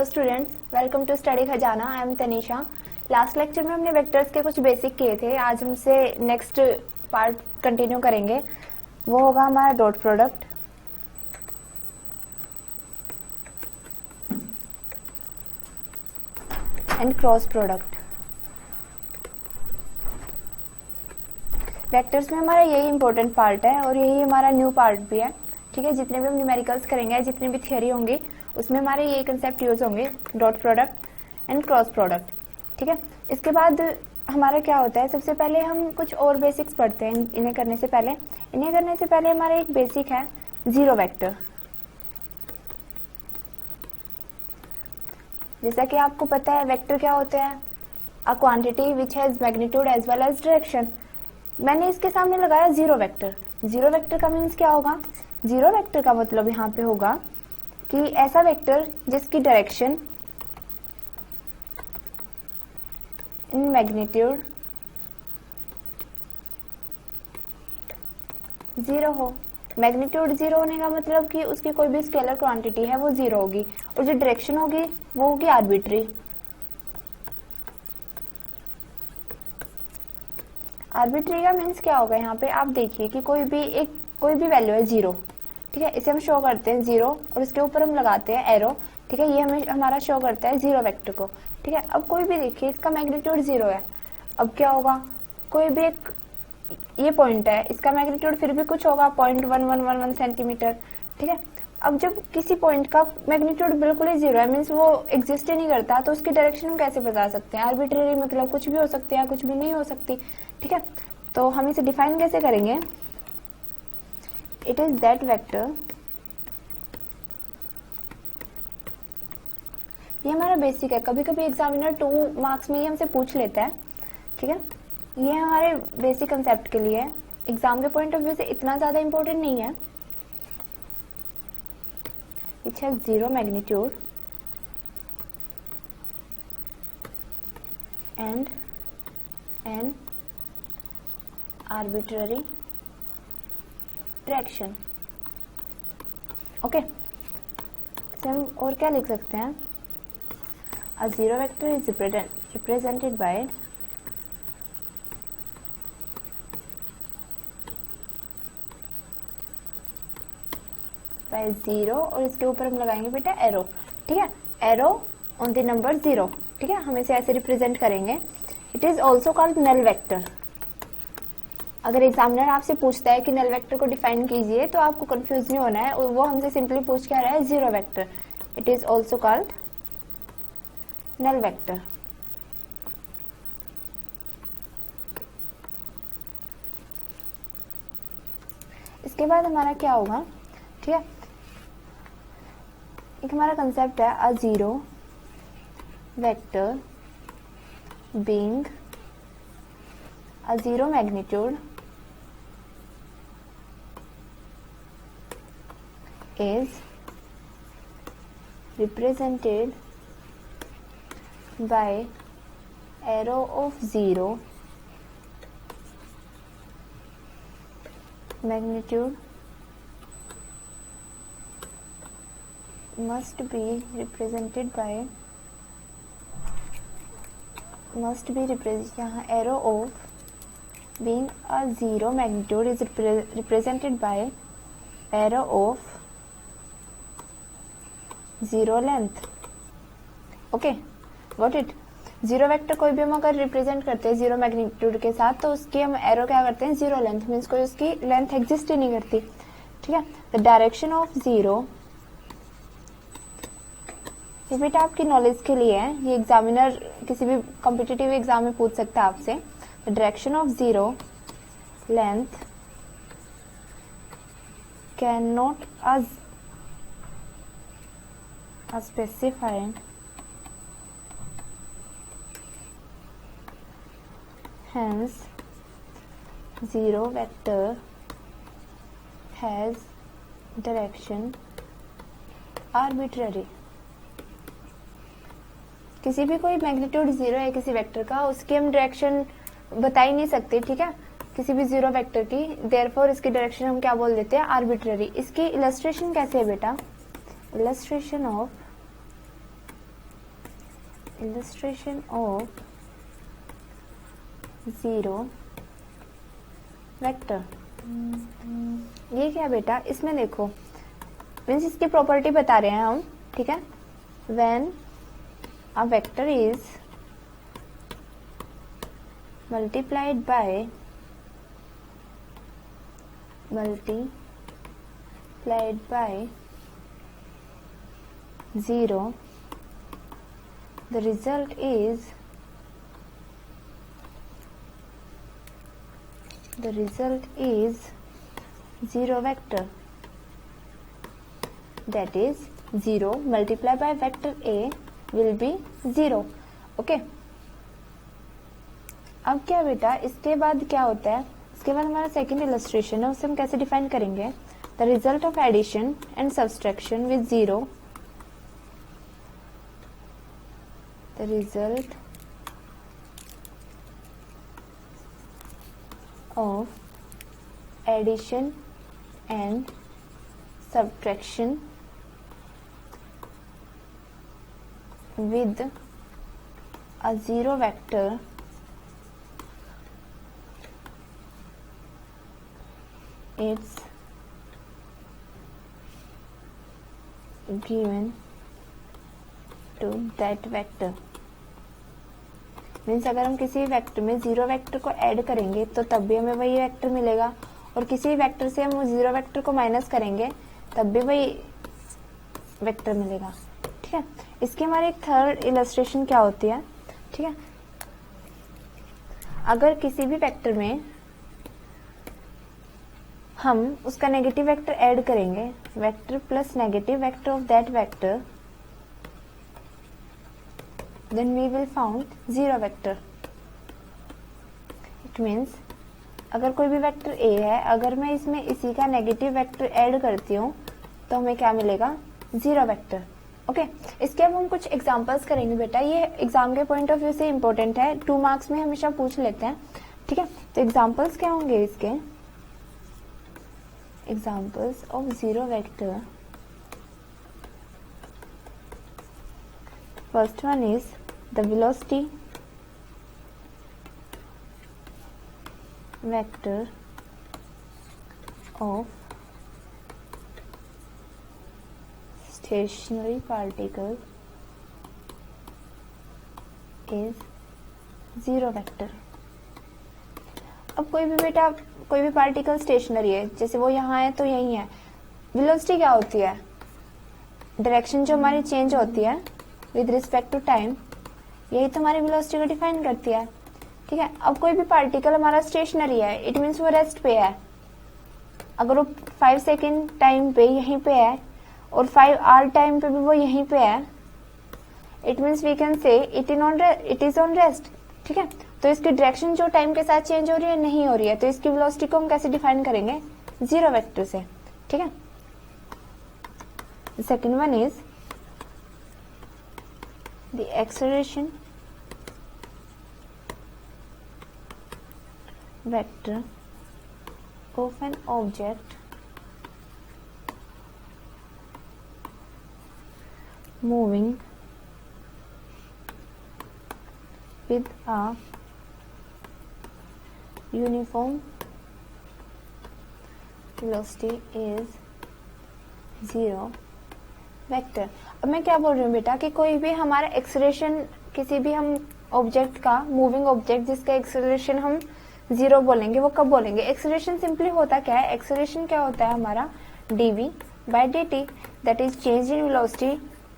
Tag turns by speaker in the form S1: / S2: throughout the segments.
S1: Hello students, welcome to study Khazana. I am Tanisha. Last lecture में हमने vectors के कुछ बेसिक किए थे। आज हमसे नेक्स्ट पार्ट कंटिन्यू करेंगे। वो होगा हमारा dot product. And cross product. Vectors में हमारा यही इंपॉर्टेंट पार्ट है और यही हमारा न्यू पार्ट भी है। ठीक है, जितने भी हम न्यूमेरिकल्स करेंगे, जितनी भी थियरी होंगी, उसमें हमारे ये कंसेप्ट यूज होंगे, dot product and cross product. ठीक है, इसके बाद हमारा क्या होता है, सबसे पहले हम कुछ और बेसिक्स पढ़ते हैं। इन्हें करने से पहले हमारा एक बेसिक है जीरो वेक्टर। जैसा कि आपको पता है, वेक्टर क्या होते हैं? A quantity which has magnitude as well as direction. मैंने इसके सामने लगाया जीरो वेक्टर। जीरो वेक्टर का मीन्स क्या होगा? जीरो वेक्टर का मतलब यहाँ पे होगा कि ऐसा वेक्टर जिसकी डायरेक्शन इन मैग्नीट्यूड जीरो हो। मैग्नीट्यूड जीरो होने का मतलब कि उसकी कोई भी स्केलर क्वांटिटी है वो जीरो होगी और जो डायरेक्शन होगी वो होगी आर्बिट्री। आर्बिट्री का मीन्स क्या होगा? यहाँ पे आप देखिए कि कोई भी वैल्यू है जीरो। ठीक है, इसे हम शो करते हैं जीरो और इसके ऊपर हम लगाते हैं एरो। ठीक है, ये हमें हमारा शो करता है जीरो वेक्टर को। ठीक है, अब कोई भी देखिए इसका मैग्नीट्यूड जीरो है। अब क्या होगा? कोई भी एक ये पॉइंट है, इसका मैग्नीट्यूड फिर भी कुछ होगा, 0.1111 सेंटीमीटर। ठीक है, अब जब किसी पॉइंट का मैग्नीट्यूड बिल्कुल ही जीरो है, मीन्स वो एग्जिस्ट ही नहीं करता, तो उसकी डायरेक्शन हम कैसे बता सकते हैं? आर्बिट्रेरी, मतलब कुछ भी हो सकती है, कुछ भी नहीं हो सकती। ठीक है, तो हम इसे डिफाइन कैसे करेंगे? इट इज दैट वेक्टर, ये हमारा बेसिक है। कभी कभी एग्जामिनर 2 मार्क्स में ही हमसे पूछ लेता है। ठीक है, ये हमारे बेसिक कंसेप्ट के लिए है, एग्जाम के पॉइंट ऑफ व्यू से इतना ज्यादा इंपॉर्टेंट नहीं है। which has zero magnitude and an arbitrary direction। Okay, इसे हम और क्या लिख सकते हैं? A zero vector is represented by zero और इसके ऊपर हम लगाएंगे बेटा एरो। ठीक है, arrow on the number zero. ठीक है, हम इसे ऐसे रिप्रेजेंट करेंगे। It is also called null vector. अगर एग्जामिनर आपसे पूछता है कि नल वेक्टर को डिफाइन कीजिए, तो आपको कंफ्यूज नहीं होना है, वो हमसे सिंपली पूछ क्या रहा है? Zero vector. It is also called null vector. इसके बाद हमारा क्या होगा? ठीक है, एक हमारा कंसेप्ट है अ zero vector being a zero magnitude is represented by arrow of zero, magnitude must be represented by यहाँ arrow of being a zero magnitude is represented by arrow of zero length. Okay, got it. Zero vector कोई भी हम अगर represent करते हैं zero magnitude के साथ, तो उसकी हम एरो क्या करते हैं? Zero length. मीन्स कोई उसकी लेंथ एग्जिस्ट ही नहीं करती। ठीक है, द डायरेक्शन ऑफ जीरो, ये बेटा आपकी नॉलेज के लिए है, ये एग्जामिनर किसी भी कॉम्पिटिटिव एग्जाम में पूछ सकता है आपसे। The direction of zero length can not specified, hence zero vector has direction arbitrary। किसी भी कोई मैग्नीट्यूड जीरो है किसी वेक्टर का, उसकी हम डायरेक्शन बता ही नहीं सकते। ठीक है, किसी भी जीरो वेक्टर की, देयरफॉर इसकी डायरेक्शन हम क्या बोल देते हैं? आर्बिट्ररी। इसकी इलस्ट्रेशन कैसे है बेटा? illustration of illustration of zero vector. ये क्या बेटा, इसमें देखो मीन्स इसकी प्रॉपर्टी बता रहे हैं हम, ठीक है. When a vector is multiplied by 0, the result is zero vector. That is 0 multiplied by vector A will be 0. Okay. अब क्या बेटा, इसके बाद क्या होता है, इसके बाद हमारा सेकेंड इलस्ट्रेशन है, उसे हम कैसे डिफाइन करेंगे. The result of addition and subtraction with 0. The result of addition and subtraction with a zero vector it's given to that vector. Means अगर हम किसी वेक्टर में जीरो वेक्टर को ऐड करेंगे तो तब भी हमें वही वेक्टर मिलेगा, और किसी वेक्टर से हम जीरो वेक्टर को माइनस करेंगे तब भी वही वेक्टर मिलेगा. ठीक है. इसकी हमारी एक थर्ड इलस्ट्रेशन क्या होती है. ठीक है. अगर किसी भी वेक्टर में हम उसका नेगेटिव वेक्टर ऐड करेंगे, vector plus negative vector of that vector, then we will found zero vector. It means अगर कोई भी वेक्टर A है, अगर मैं इसमें इसी का नेगेटिव वेक्टर ऐड करती हूँ तो हमें क्या मिलेगा, जीरो वेक्टर. ओके. इसके अब हम कुछ एग्जांपल्स करेंगे बेटा. ये एग्जाम के पॉइंट ऑफ व्यू से इम्पोर्टेंट है, 2 मार्क्स में हमेशा पूछ लेते हैं. ठीक है. तो एग्जांपल्स क्या होंगे इसके, examples of zero vector. First one is the velocity vector of stationary particle is zero vector. अब कोई भी बेटा, कोई भी पार्टिकल स्टेशनरी है, जैसे वो यहाँ है तो यही है. वेलोसिटी क्या होती है, डायरेक्शन जो हमारी चेंज होती है विद रिस्पेक्ट टू टाइम, यही तो हमारी वेलोसिटी को डिफाइन करती है. ठीक है. अब कोई भी पार्टिकल हमारा स्टेशनरी है, इट मीन्स वो रेस्ट पे है. अगर वो 5 सेकेंड टाइम पे यहीं पे है और 5 आवर टाइम पे भी वो यहीं पे है, it means we can say it is on rest. ठीक है. तो इसकी डायरेक्शन जो टाइम के साथ चेंज हो रही है नहीं हो रही है, तो इसकी वेलोसिटी को हम कैसे डिफाइन करेंगे, जीरो वेक्टर से. ठीक है. Second one is the acceleration vector of an object moving with a uniform velocity is zero vector. अब मैं क्या बोल रही हूँ बेटा कि कोई भी हमारा एक्सेलरेशन, किसी भी हम ऑब्जेक्ट का, मूविंग ऑब्जेक्ट जिसका एक्सेलरेशन हम जीरो बोलेंगे, वो कब बोलेंगे. एक्सेलरेशन सिंपली होता क्या है, एक्सेलरेशन क्या होता है हमारा, dv by dt, that is change in velocity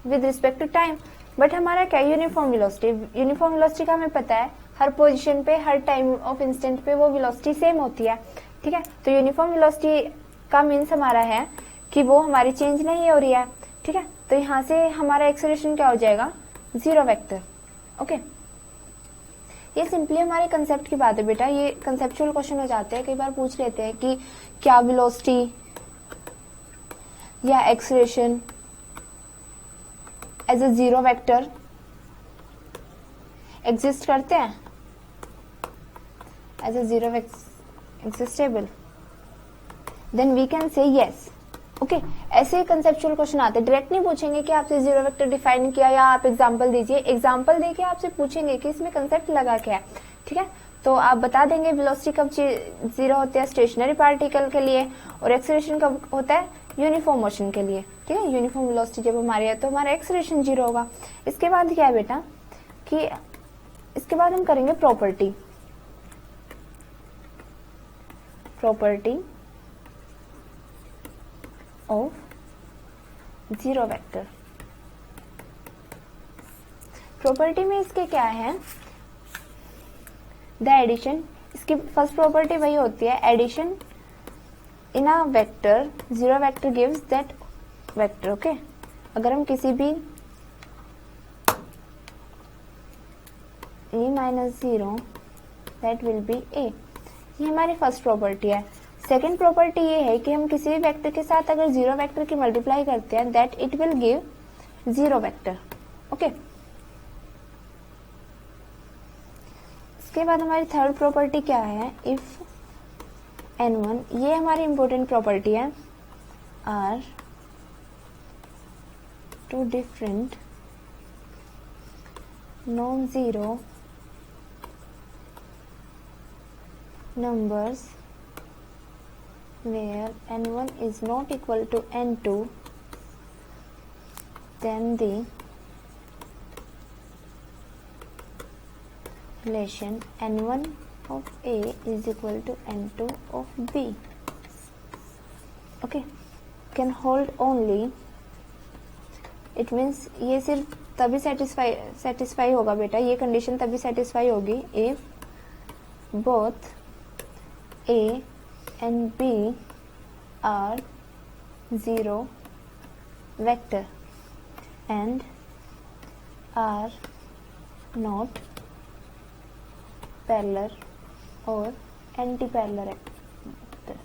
S1: with respect to time. But हमारा क्या, यूनिफॉर्म वेलोसिटी. यूनिफॉर्म वेलोसिटी का हमें पता है हर पोजिशन पे, हर टाइम ऑफ इंस्टेंट पे वो वेलोसिटी सेम होती है. ठीक है. तो यूनिफॉर्म वेलोसिटी का मीन्स हमारा है कि वो हमारी चेंज नहीं हो रही है. ठीक है. तो यहां से हमारा एक्सेलरेशन क्या हो जाएगा, जीरो वेक्टर. ओके. ये सिंपली हमारे कंसेप्ट की बात है बेटा. ये कंसेप्चुअल क्वेश्चन हो जाते हैं, कई बार पूछ लेते हैं कि क्या वेलोसिटी या acceleration as a zero vector exist करते हैं, as a zero existable. Then we can say yes. Okay ऐसे कंसेप्चुअल क्वेश्चन आते हैं, डायरेक्ट नहीं पूछेंगे कि आपसे जीरो वेक्टर डिफाइन किया या आप एग्जांपल दीजिए, एग्जांपल देके आपसे पूछेंगे कि इसमें कंसेप्ट लगा क्या है, ठीक है। तो आप बता देंगे वेलोसिटी कब जीरो होती है स्टेशनरी पार्टिकल के लिए, और एक्सेलरेशन कब होता है यूनिफॉर्म मोशन के लिए, ठीक है। यूनिफॉर्म वेलोसिटी जब हमारी है तो हमारा एक्सेलरेशन जीरो होगा। इसके बाद क्या है बेटा कि इसके बाद हम करेंगे property of zero vector. Property में इसके क्या है, द एडिशन, इसकी फर्स्ट प्रॉपर्टी वही होती है addition in a vector, zero vector gives that vector, okay. अगर हम किसी भी A minus zero that will be A, ये हमारी फर्स्ट प्रॉपर्टी है। सेकेंड प्रॉपर्टी ये है कि हम किसी भी वेक्टर के साथ अगर जीरो वेक्टर की मल्टीप्लाई करते हैं that it will give zero vector, okay. इसके बाद हमारी थर्ड प्रॉपर्टी क्या है, इफ n1, ये हमारी इंपॉर्टेंट प्रॉपर्टी है, are two different non zero numbers where n1 is not equal to n2, then the relation n1 of A is equal to n2 of B, okay, can hold only, it means ये सिर्फ तभी satisfy होगा बेटा, ये condition तभी satisfy होगी if both A and B are zero vector and are not parallel or anti-parallel vector।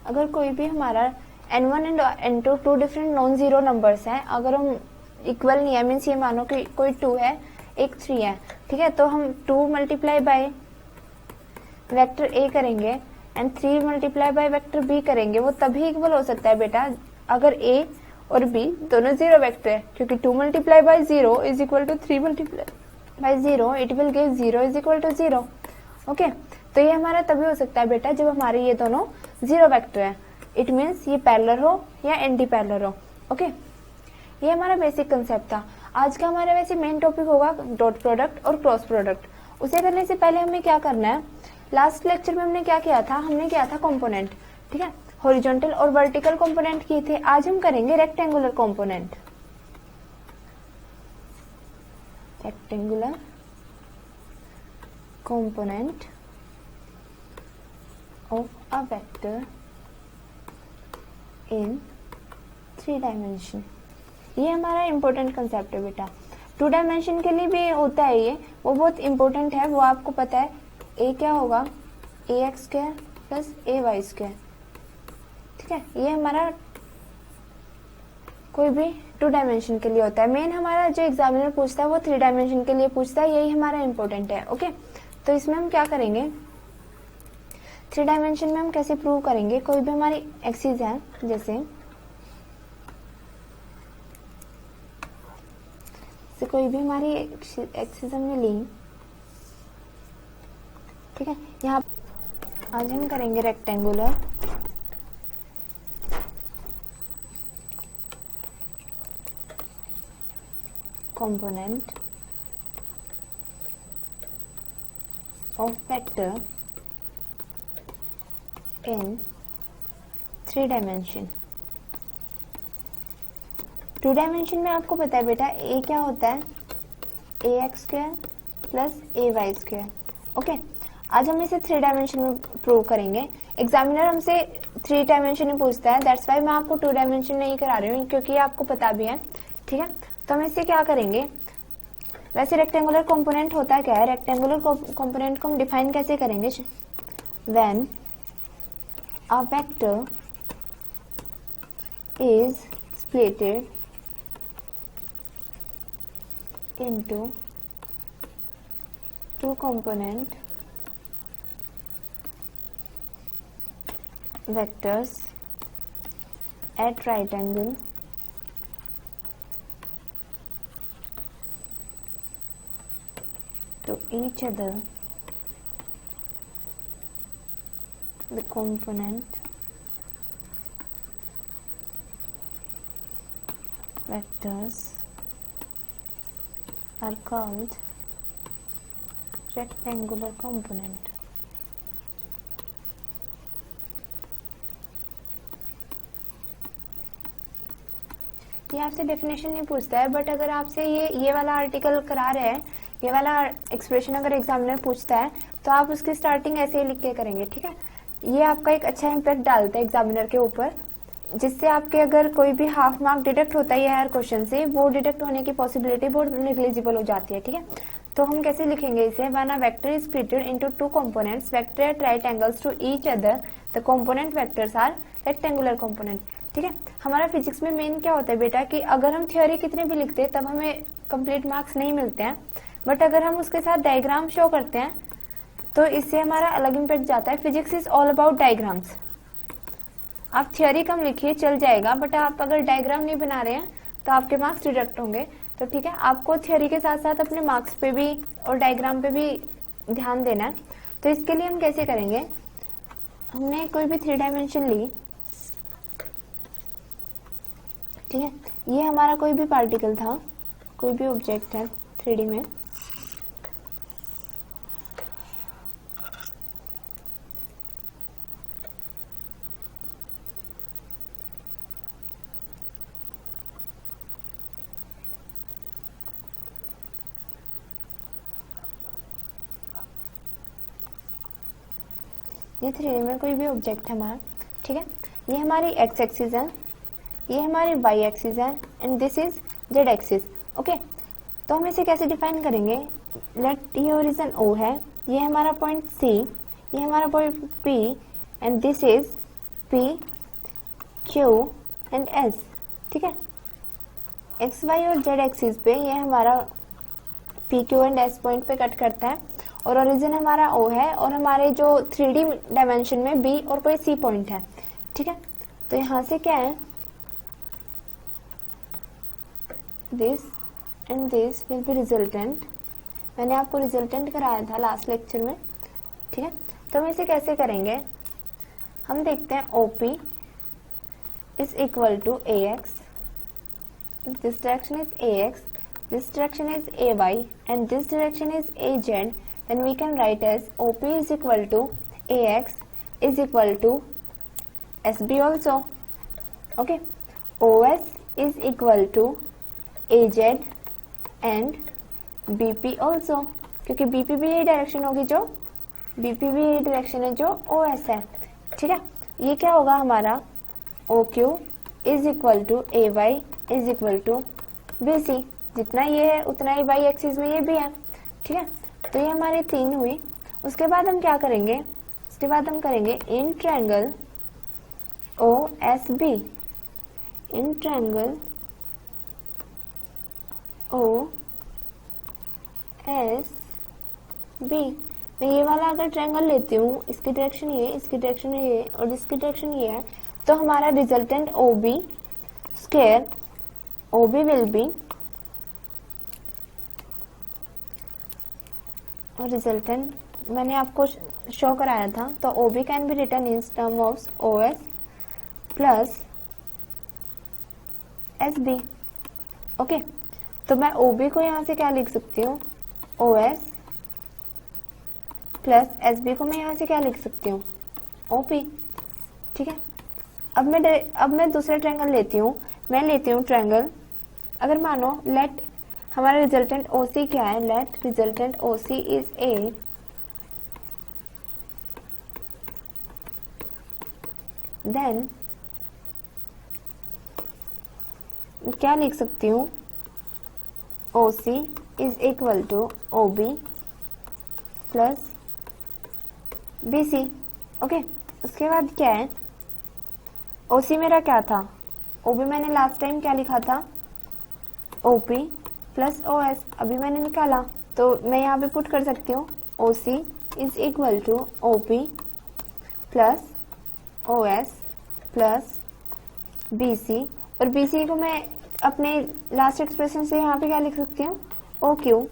S1: अगर कोई भी हमारा n1 and n2 two different non zero numbers हैं, अगर हम इक्वल नहीं है, मीन्स ये मानो कि कोई 2 है एक 3 है, ठीक है, तो हम 2 मल्टीप्लाई बाय वेक्टर ए करेंगे and 3 multiply by vector B करेंगे, वो तभी इक्वल हो सकता है बेटा अगर ए और बी दोनों जीरो वेक्टर है, क्योंकि 2 multiply by 0 is equal to 3 multiply by 0, it will give 0 is equal to 0, okay. तो ये हमारा तभी हो सकता है बेटा जब हमारे ये दोनों जीरो वेक्टर है, इट मीन्स ये पैरेलल हो या एंटी पैरेलल हो, ओके। ये हमारा बेसिक कंसेप्ट था। आज का हमारा वैसे मेन टॉपिक होगा डॉट प्रोडक्ट और क्रॉस प्रोडक्ट। उसे करने से पहले हमें क्या करना है, लास्ट लेक्चर में हमने क्या किया था, हमने किया था कंपोनेंट, ठीक है, हॉरिजॉन्टल और वर्टिकल कंपोनेंट किए थे। आज हम करेंगे rectangular component, rectangular component of a vector in 3 dimension. ये हमारा इंपॉर्टेंट कंसेप्ट है बेटा। 2 डायमेंशन के लिए भी होता है ये, वो बहुत इंपॉर्टेंट है, वो आपको पता है। ए क्या होगा, ए X square plus A Y square, ठीक है। ये हमारा कोई भी 2 डायमेंशन के लिए होता है। मेन हमारा जो एग्जामिनर पूछता है वो 3 डायमेंशन के लिए पूछता है, यही हमारा इंपॉर्टेंट है, ओके। तो इसमें हम क्या करेंगे, 3 डायमेंशन में हम कैसे प्रूव करेंगे, कोई भी हमारी एक्सिस है, जैसे कोई भी हमारी एक्सिस हमने ली, ठीक है। यहाँ आज हम करेंगे rectangular component of vector in 3 dimension. 2 dimension में आपको पता है बेटा ए क्या होता है, ए X square plus A Y square, okay. आज हम इसे 3 डायमेंशन में प्रूव करेंगे। एग्जामिनर हमसे 3 डायमेंशन में पूछता है, दैट्स वाई मैं आपको 2 डायमेंशन नहीं करा रही हूँ, क्योंकि आपको पता भी है, ठीक है। तो हम इससे क्या करेंगे, वैसे रेक्टेंगुलर कंपोनेंट होता क्या है, रेक्टेंगुलर कंपोनेंट को हम डिफाइन कैसे करेंगे, when a vector is splitted into 2 component vectors at right angle to each other, the component vectors are called rectangular component. ये आपसे डेफिनेशन नहीं पूछता है, बट अगर आपसे ये वाला आर्टिकल करा रहे हैं, ये वाला एक्सप्रेशन अगर एग्जामिनर पूछता है तो आप उसकी स्टार्टिंग ऐसे ही लिख के करेंगे, ठीक है। ये आपका एक अच्छा इम्पैक्ट डालता है एग्जामिनर के ऊपर, जिससे आपके अगर कोई भी हाफ मार्क डिडक्ट होता है हर क्वेश्चन से, वो डिडक्ट होने की पॉसिबिलिटी बहुत नेग्लिजिबल हो जाती है, ठीक है। तो हम कैसे लिखेंगे इसे, when a vector is splitted into two components vector at right angles to each other the component vectors are rectangular component, ठीक है। हमारा फिजिक्स में मेन क्या होता है बेटा कि अगर हम थ्योरी कितने भी लिखते हैं तब हमें कंप्लीट मार्क्स नहीं मिलते हैं, बट अगर हम उसके साथ डायग्राम शो करते हैं तो इससे हमारा अलग इम्पैक्ट जाता है। Physics is all about diagrams. आप थ्योरी कम लिखिए चल जाएगा, बट आप अगर डायग्राम नहीं बना रहे हैं तो आपके मार्क्स डिडक्ट होंगे। तो ठीक है, आपको थ्योरी के साथ साथ अपने मार्क्स पे भी और डायग्राम पे भी ध्यान देना है। तो इसके लिए हम कैसे करेंगे, हमने कोई भी 3 डायमेंशन ली, ठीक है। ये हमारा कोई भी पार्टिकल था, कोई भी ऑब्जेक्ट है 3D में, ये 3D में कोई भी ऑब्जेक्ट है हमारा, ठीक है। ये हमारी एक्स एक्सिस है, ये हमारी वाई एक्सिस है, and this is Z axis, okay. तो हम इसे कैसे डिफाइन करेंगे, लेट ये ओरिजिन ओ है, ये हमारा पॉइंट सी, ये हमारा point P, and this is P Q and S, ठीक है। एक्स वाई और जेड एक्सिस पे ये हमारा P Q and S point पे कट करता है, और ओरिजिन हमारा ओ है, और हमारे जो 3D डायमेंशन में बी और कोई सी पॉइंट है, ठीक है। तो यहाँ से क्या है, this and this will B resultant. मैंने आपको रिजल्टेंट कराया था लास्ट लेक्चर में, ठीक है। तो हम इसे कैसे करेंगे, हम देखते हैं OP is equal to AX, this direction is AX, this direction is AY and this direction is AZ, then we can write as OP is equal to AX is equal to SB also, okay. OS is equal to AZ and BP also, क्योंकि BP भी यही direction होगी, जो BP भी यही direction है जो OS है, ठीक है। ये क्या होगा हमारा, OQ is equal to AY is equal to BC, जितना ये है उतना ही वाई एक्सिस में ये भी है, ठीक है। तो ये हमारे 3 हुई। उसके बाद हम क्या करेंगे, उसके बाद हम करेंगे in triangle OSB, in triangle OSB। मैं ये वाला अगर ट्रायंगल लेती हूँ, इसकी डायरेक्शन ये, इसकी डायरेक्शन ये और इसकी डायरेक्शन ये है, तो हमारा resultant OB square, OB will be, और रिजल्टेंट मैंने आपको शो कराया था, तो OB can be written in term of OS plus SB, okay. तो मैं OB को यहाँ से क्या लिख सकती हूँ, OS प्लस SB को मैं यहाँ से क्या लिख सकती हूँ, OP, ठीक है। अब मैं दूसरा ट्रायंगल लेती हूँ, मैं लेती हूँ ट्रायंगल, अगर मानो लेट हमारा रिजल्टेंट OC क्या है, let resultant OC is A, then क्या लिख सकती हूँ, OC is equal to OB plus BC, okay. उसके बाद क्या है, OC मेरा क्या था, OB मैंने लास्ट टाइम क्या लिखा था, OP प्लस OS, अभी मैंने निकाला, तो मैं यहाँ पे पुट कर सकती हूँ OC is equal to OP plus O S plus B C, और बी सी को मैं अपने लास्ट एक्सप्रेशन से यहाँ पे क्या लिख सकती हूँ, ओ क्यू।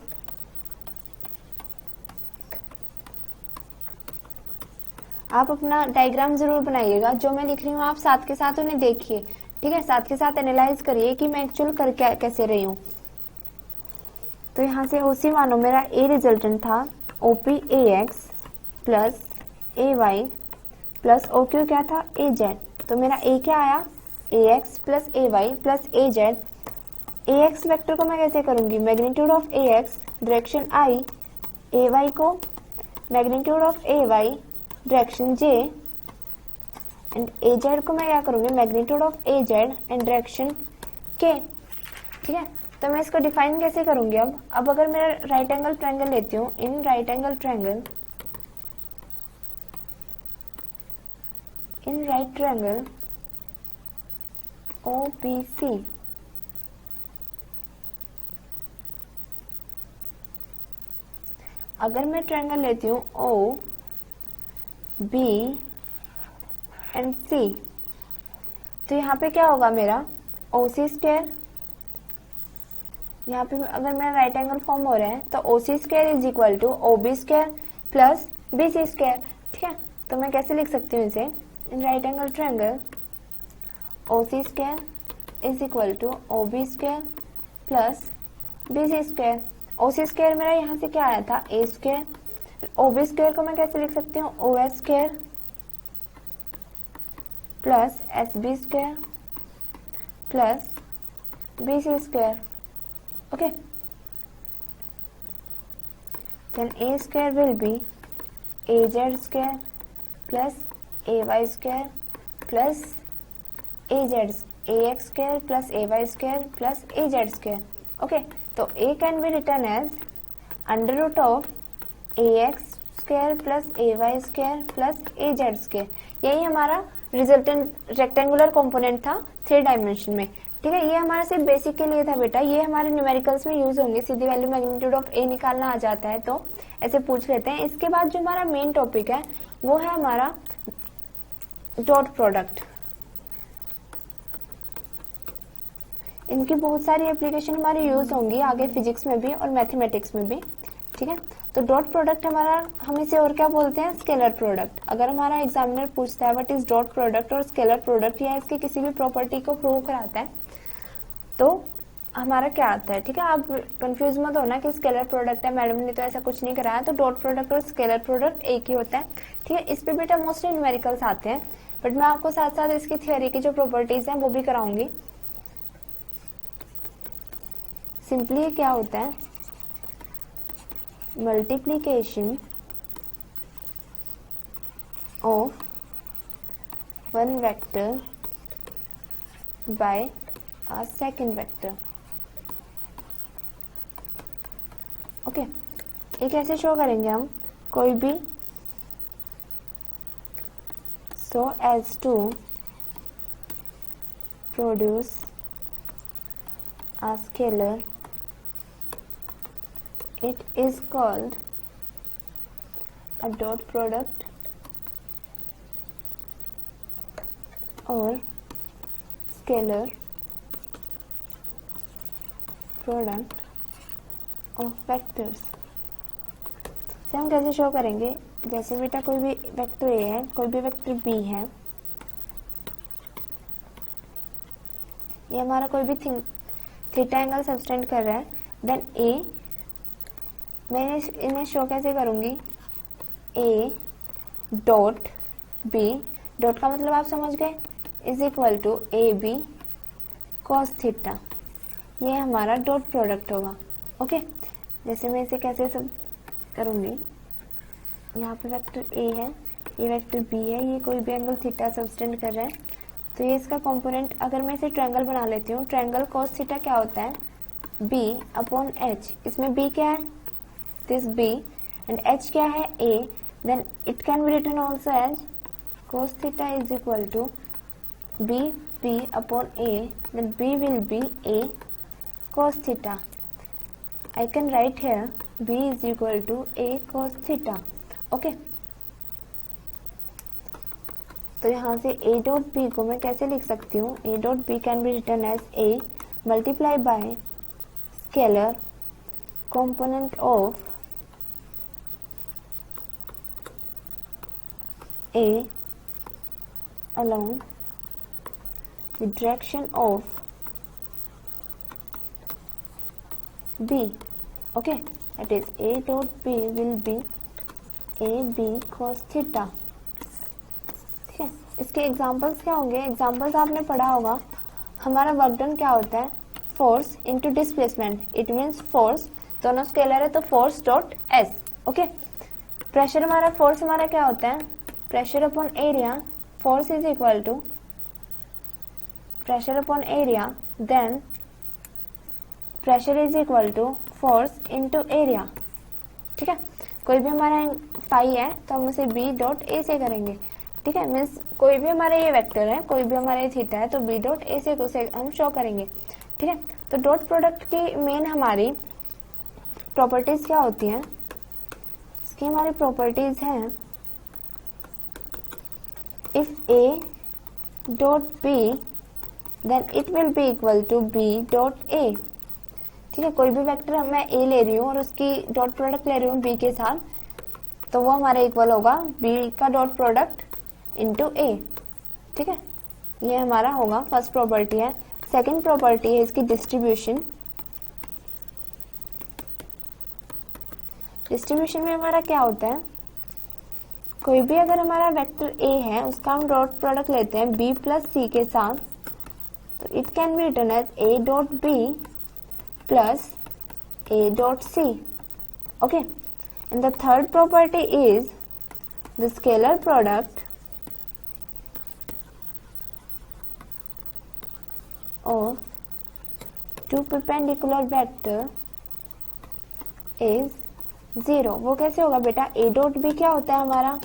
S1: आप अपना डायग्राम जरूर बनाइएगा, जो मैं लिख रही हूँ आप साथ के साथ उन्हें देखिए, ठीक है, साथ के साथ एनालाइज करिए कि मैं एक्चुअल कर कैसे रही हूँ। तो यहाँ से ओसी मानो मेरा ए रिजल्टेंट था OP A X plus A Y plus O Q क्या था, ए जेड। तो मेरा ए क्या आया, A X plus A Y plus A Z. A X vector को मैं कैसे करूंगी, magnitude of A X direction I, A Y को magnitude of A Y direction J, and A Z को मैं क्या करूंगी, magnitude of A Z and direction K. ठीक है, तो मैं इसको डिफाइन कैसे करूंगी अब अगर मैं राइट एंगल ट्रायंगल लेती हूँ, in right angle triangle, in right triangle O B C, अगर मैं ट्रायंगल लेती हूँ ओ बी एंड सी, तो यहाँ पे क्या होगा मेरा ओ सी स्क्वायर, यहाँ पे अगर मेरा राइट एंगल फॉर्म हो रहा है तो O C square is equal to O B square plus B C square. ठीक है, तो मैं कैसे लिख सकती हूँ इसे, in right angle triangle O C square is equal to O B square plus B C square. O C square मेरा यहाँ से क्या आया था, A square. O B square को मैं कैसे लिख सकती हूँ, O S square plus S B square plus B C square. Okay, then A square will be A Z square plus A Y square plus A Z, A X square plus A Y square plus A Z square. Okay, तो A can be return as under root of A X square plus A Y square plus A Z square. यही हमारा resultant rectangular component था 3 dimension में। ठीक है, ये हमारा सिर्फ बेसिक के लिए था बेटा, ये हमारे न्यूमेरिकल्स में यूज होंगे, सीधी वैल्यू मैग्नीट्यूड ऑफ ए निकालना आ जाता है तो ऐसे पूछ लेते हैं। इसके बाद जो हमारा मेन टॉपिक है वो है हमारा डॉट प्रोडक्ट। इनकी बहुत सारी एप्लीकेशन हमारी यूज होंगी आगे फिजिक्स में भी और मैथमेटिक्स में भी। ठीक है, तो डॉट प्रोडक्ट हमारा, हम इसे और क्या बोलते हैं, स्केलर प्रोडक्ट। अगर हमारा एग्जामिनर पूछता है व्हाट इज डॉट प्रोडक्ट और स्केलर प्रोडक्ट, या इसकी किसी भी प्रॉपर्टी को प्रूव कराता है तो हमारा क्या आता है। ठीक है, आप कंफ्यूज मत होना कि स्केलर प्रोडक्ट है, मैडम ने तो ऐसा कुछ नहीं कराया। तो डॉट प्रोडक्ट और स्केलर प्रोडक्ट एक ही होता है। ठीक है, इस पे बेटा मोस्टली न्यूमेरिकल्स आते हैं, बट मैं आपको साथ साथ इसकी थियोरी की जो प्रॉपर्टीज हैं वो भी कराऊंगी। सिंपली ये क्या होता है, multiplication of one vector by a second vector. Okay, ये कैसे शो करेंगे हम, कोई भी so as to produce a scalar, it is called a dot product or scalar product of vectors। से हम कैसे शो करेंगे, जैसे बेटा कोई भी वेक्टर ए है, कोई भी वेक्टर बी है, ये हमारा कोई भी थीटा एंगल सब्सटेंड कर रहा है, देन ए, मैं इन्हें शो कैसे करूंगी, ए डॉट बी, डॉट का मतलब आप समझ गए, is equal to A B cos theta. ये हमारा डॉट प्रोडक्ट होगा। ओके, जैसे मैं इसे कैसे सब करूंगी, यहाँ पे वेक्टर ए है, ये वेक्टर बी है, ये कोई भी एंगल थीटा सब्सटेंड कर रहा है, तो ये इसका कंपोनेंट, अगर मैं इसे ट्रायंगल बना लेती हूँ, ट्रायंगल कॉस थीटा क्या होता है, बी अपॉन एच। इसमें बी क्या है, दिस बी, एंड एच क्या है, A, then it can be written also as cos theta is equal to b upon a, then b will be a cos theta. I can write here b is equal to a cos theta. Okay. तो यहाँ से a dot B को मैं कैसे लिख सकती हूँ, a dot B can be return as a multiply by scalar component of a along the direction of b. Okay, that is a dot b will be a b cos theta. ठीक है, इसके examples क्या होंगे, examples आपने पढ़ा होगा, हमारा work done क्या होता है, force into displacement, it means force, दोनों स्केलर है तो force dot S. Okay, pressure हमारा, फोर्स हमारा क्या होता है, pressure upon area, force is equal to pressure upon area, then pressure is equal to force into area. ठीक है, कोई भी हमारा फाई है तो हम उसे बी डॉट ए से करेंगे. ठीक है, मीन्स कोई भी हमारा ये वेक्टर है, कोई भी हमारा ये थीटा है तो बी डॉट ए से उसे हम शो करेंगे. ठीक है, तो डॉट प्रोडक्ट की मेन हमारी प्रॉपर्टीज क्या होती हैं, इसकी हमारी प्रॉपर्टीज हैं, if A dot B then it will be equal to B dot A. ठीक है, कोई भी वेक्टर मैं ए ले रही हूँ और उसकी डॉट प्रोडक्ट ले रही हूँ बी के साथ, तो वो हमारा इक्वल होगा बी का डॉट प्रोडक्ट इंटू ए. ठीक है, ये हमारा होगा फर्स्ट प्रॉपर्टी है. सेकेंड प्रॉपर्टी है इसकी डिस्ट्रीब्यूशन. डिस्ट्रीब्यूशन में हमारा क्या होता है, कोई भी अगर हमारा वेक्टर ए है उसका हम डॉट प्रोडक्ट लेते हैं बी प्लस सी के साथ, तो it can be written as A dot B plus A dot C. Okay, and the third property is the scalar product of two perpendicular vector is 0. वो कैसे होगा बेटा, ए डॉट बी क्या होता है हमारा,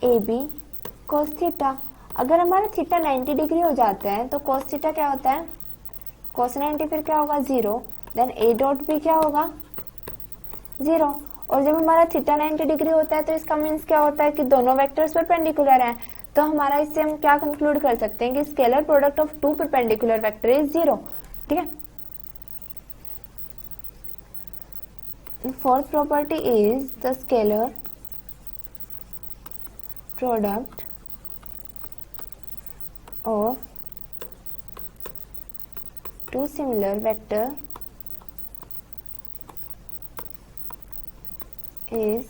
S1: ए बी कोस थीटा. अगर हमारा थीटा 90 डिग्री हो जाता है तो कोस थीटा क्या होता है, कोस 90, फिर क्या होगा 0, देन ए डॉट बी क्या होगा 0. और जब हमारा थीटा 90 डिग्री होता है तो इसका मीन्स क्या होता है कि दोनों वेक्टर्स परपेंडिकुलर हैं, तो हमारा इससे हम क्या कंक्लूड कर सकते हैं कि scalar product of two perpendicular vector is 0. ठीक है, fourth property is the scalar product of two similar vector is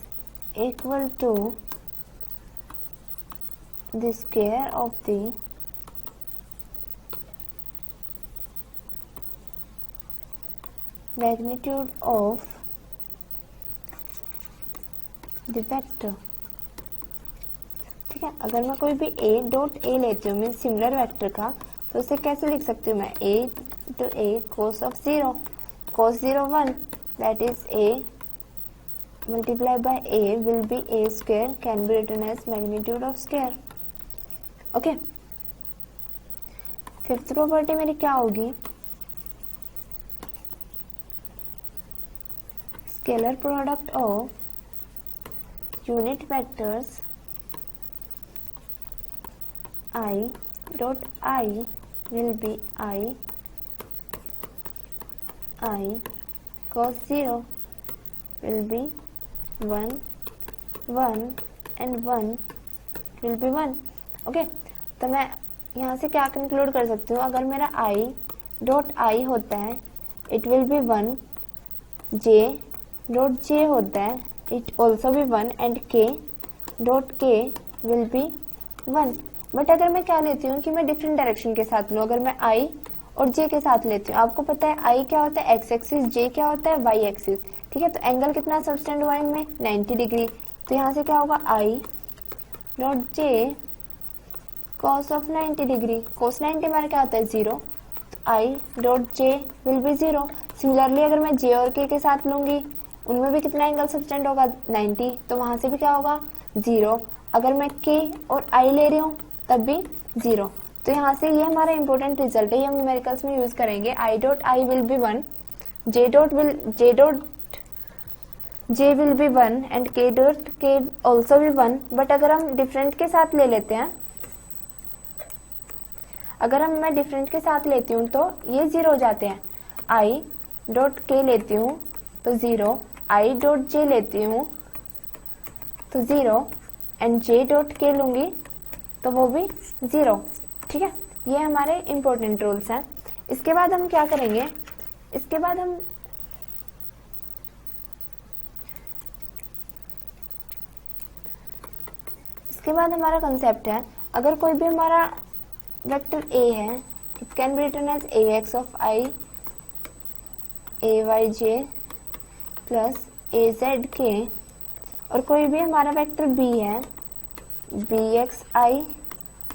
S1: equal to the square of the magnitude of the vector. ठीक है, अगर मैं कोई भी a डॉट a लेती हूँ मीन सिमिलर वेक्टर का, तो उसे कैसे लिख सकती हूँ मैं, a to a cos of 0, cos 0 1, that is a multiplied by a will be a square, can be written as magnitude of square. Okay, fifth property मेरी क्या होगी, scalar product of unit vectors I dot I will be I cos 0 will be 1 1 and 1 will be 1. Okay, तो मैं यहाँ से क्या conclude कर सकती हूँ, अगर मेरा I डॉट I होता है it will B 1, J dot J होता है it also be 1 and k dot k will be 1. But अगर मैं क्या लेती हूँ कि मैं डिफरेंट डायरेक्शन के साथ लूँ, अगर मैं i और j के साथ लेती हूँ, आपको पता है i क्या होता है x एक्सिस, j क्या होता है y एक्सिस. ठीक है, तो एंगल कितना सबटेंड हुआ इनमें 90 डिग्री, तो यहाँ से क्या होगा i dot j cos of 90 degree, cos 90 हमारा क्या होता है 0, तो i dot j will be 0. Similarly अगर मैं j और k के साथ लूंगी उनमें भी कितना एंगल सबटेंड होगा 90, तो वहां से भी क्या होगा 0. अगर मैं k और i ले रही हूँ तब भी 0. तो यहाँ से ये हमारा इंपॉर्टेंट रिजल्ट है, ये हम न्यूमेरिकल्स में यूज करेंगे. i dot i will be 1, j dot J will be 1 and के डॉट के ऑल्सो बी 1, बट अगर हम डिफरेंट के साथ ले लेते हैं, अगर मैं डिफरेंट के साथ लेती हूँ तो ये 0 हो जाते हैं। आई डॉट के लेती हूँ तो 0, आई डॉट जे लेती हूँ तो 0 एंड जे डॉट के लूंगी तो वो भी 0। ठीक है, ये हमारे इंपॉर्टेंट रूल्स हैं। इसके बाद हम क्या करेंगे, इसके बाद हमारा कंसेप्ट है, अगर कोई भी हमारा वेक्टर a है, it can be written as ax of i ayj plus azk, और कोई भी हमारा वेक्टर b है, bxi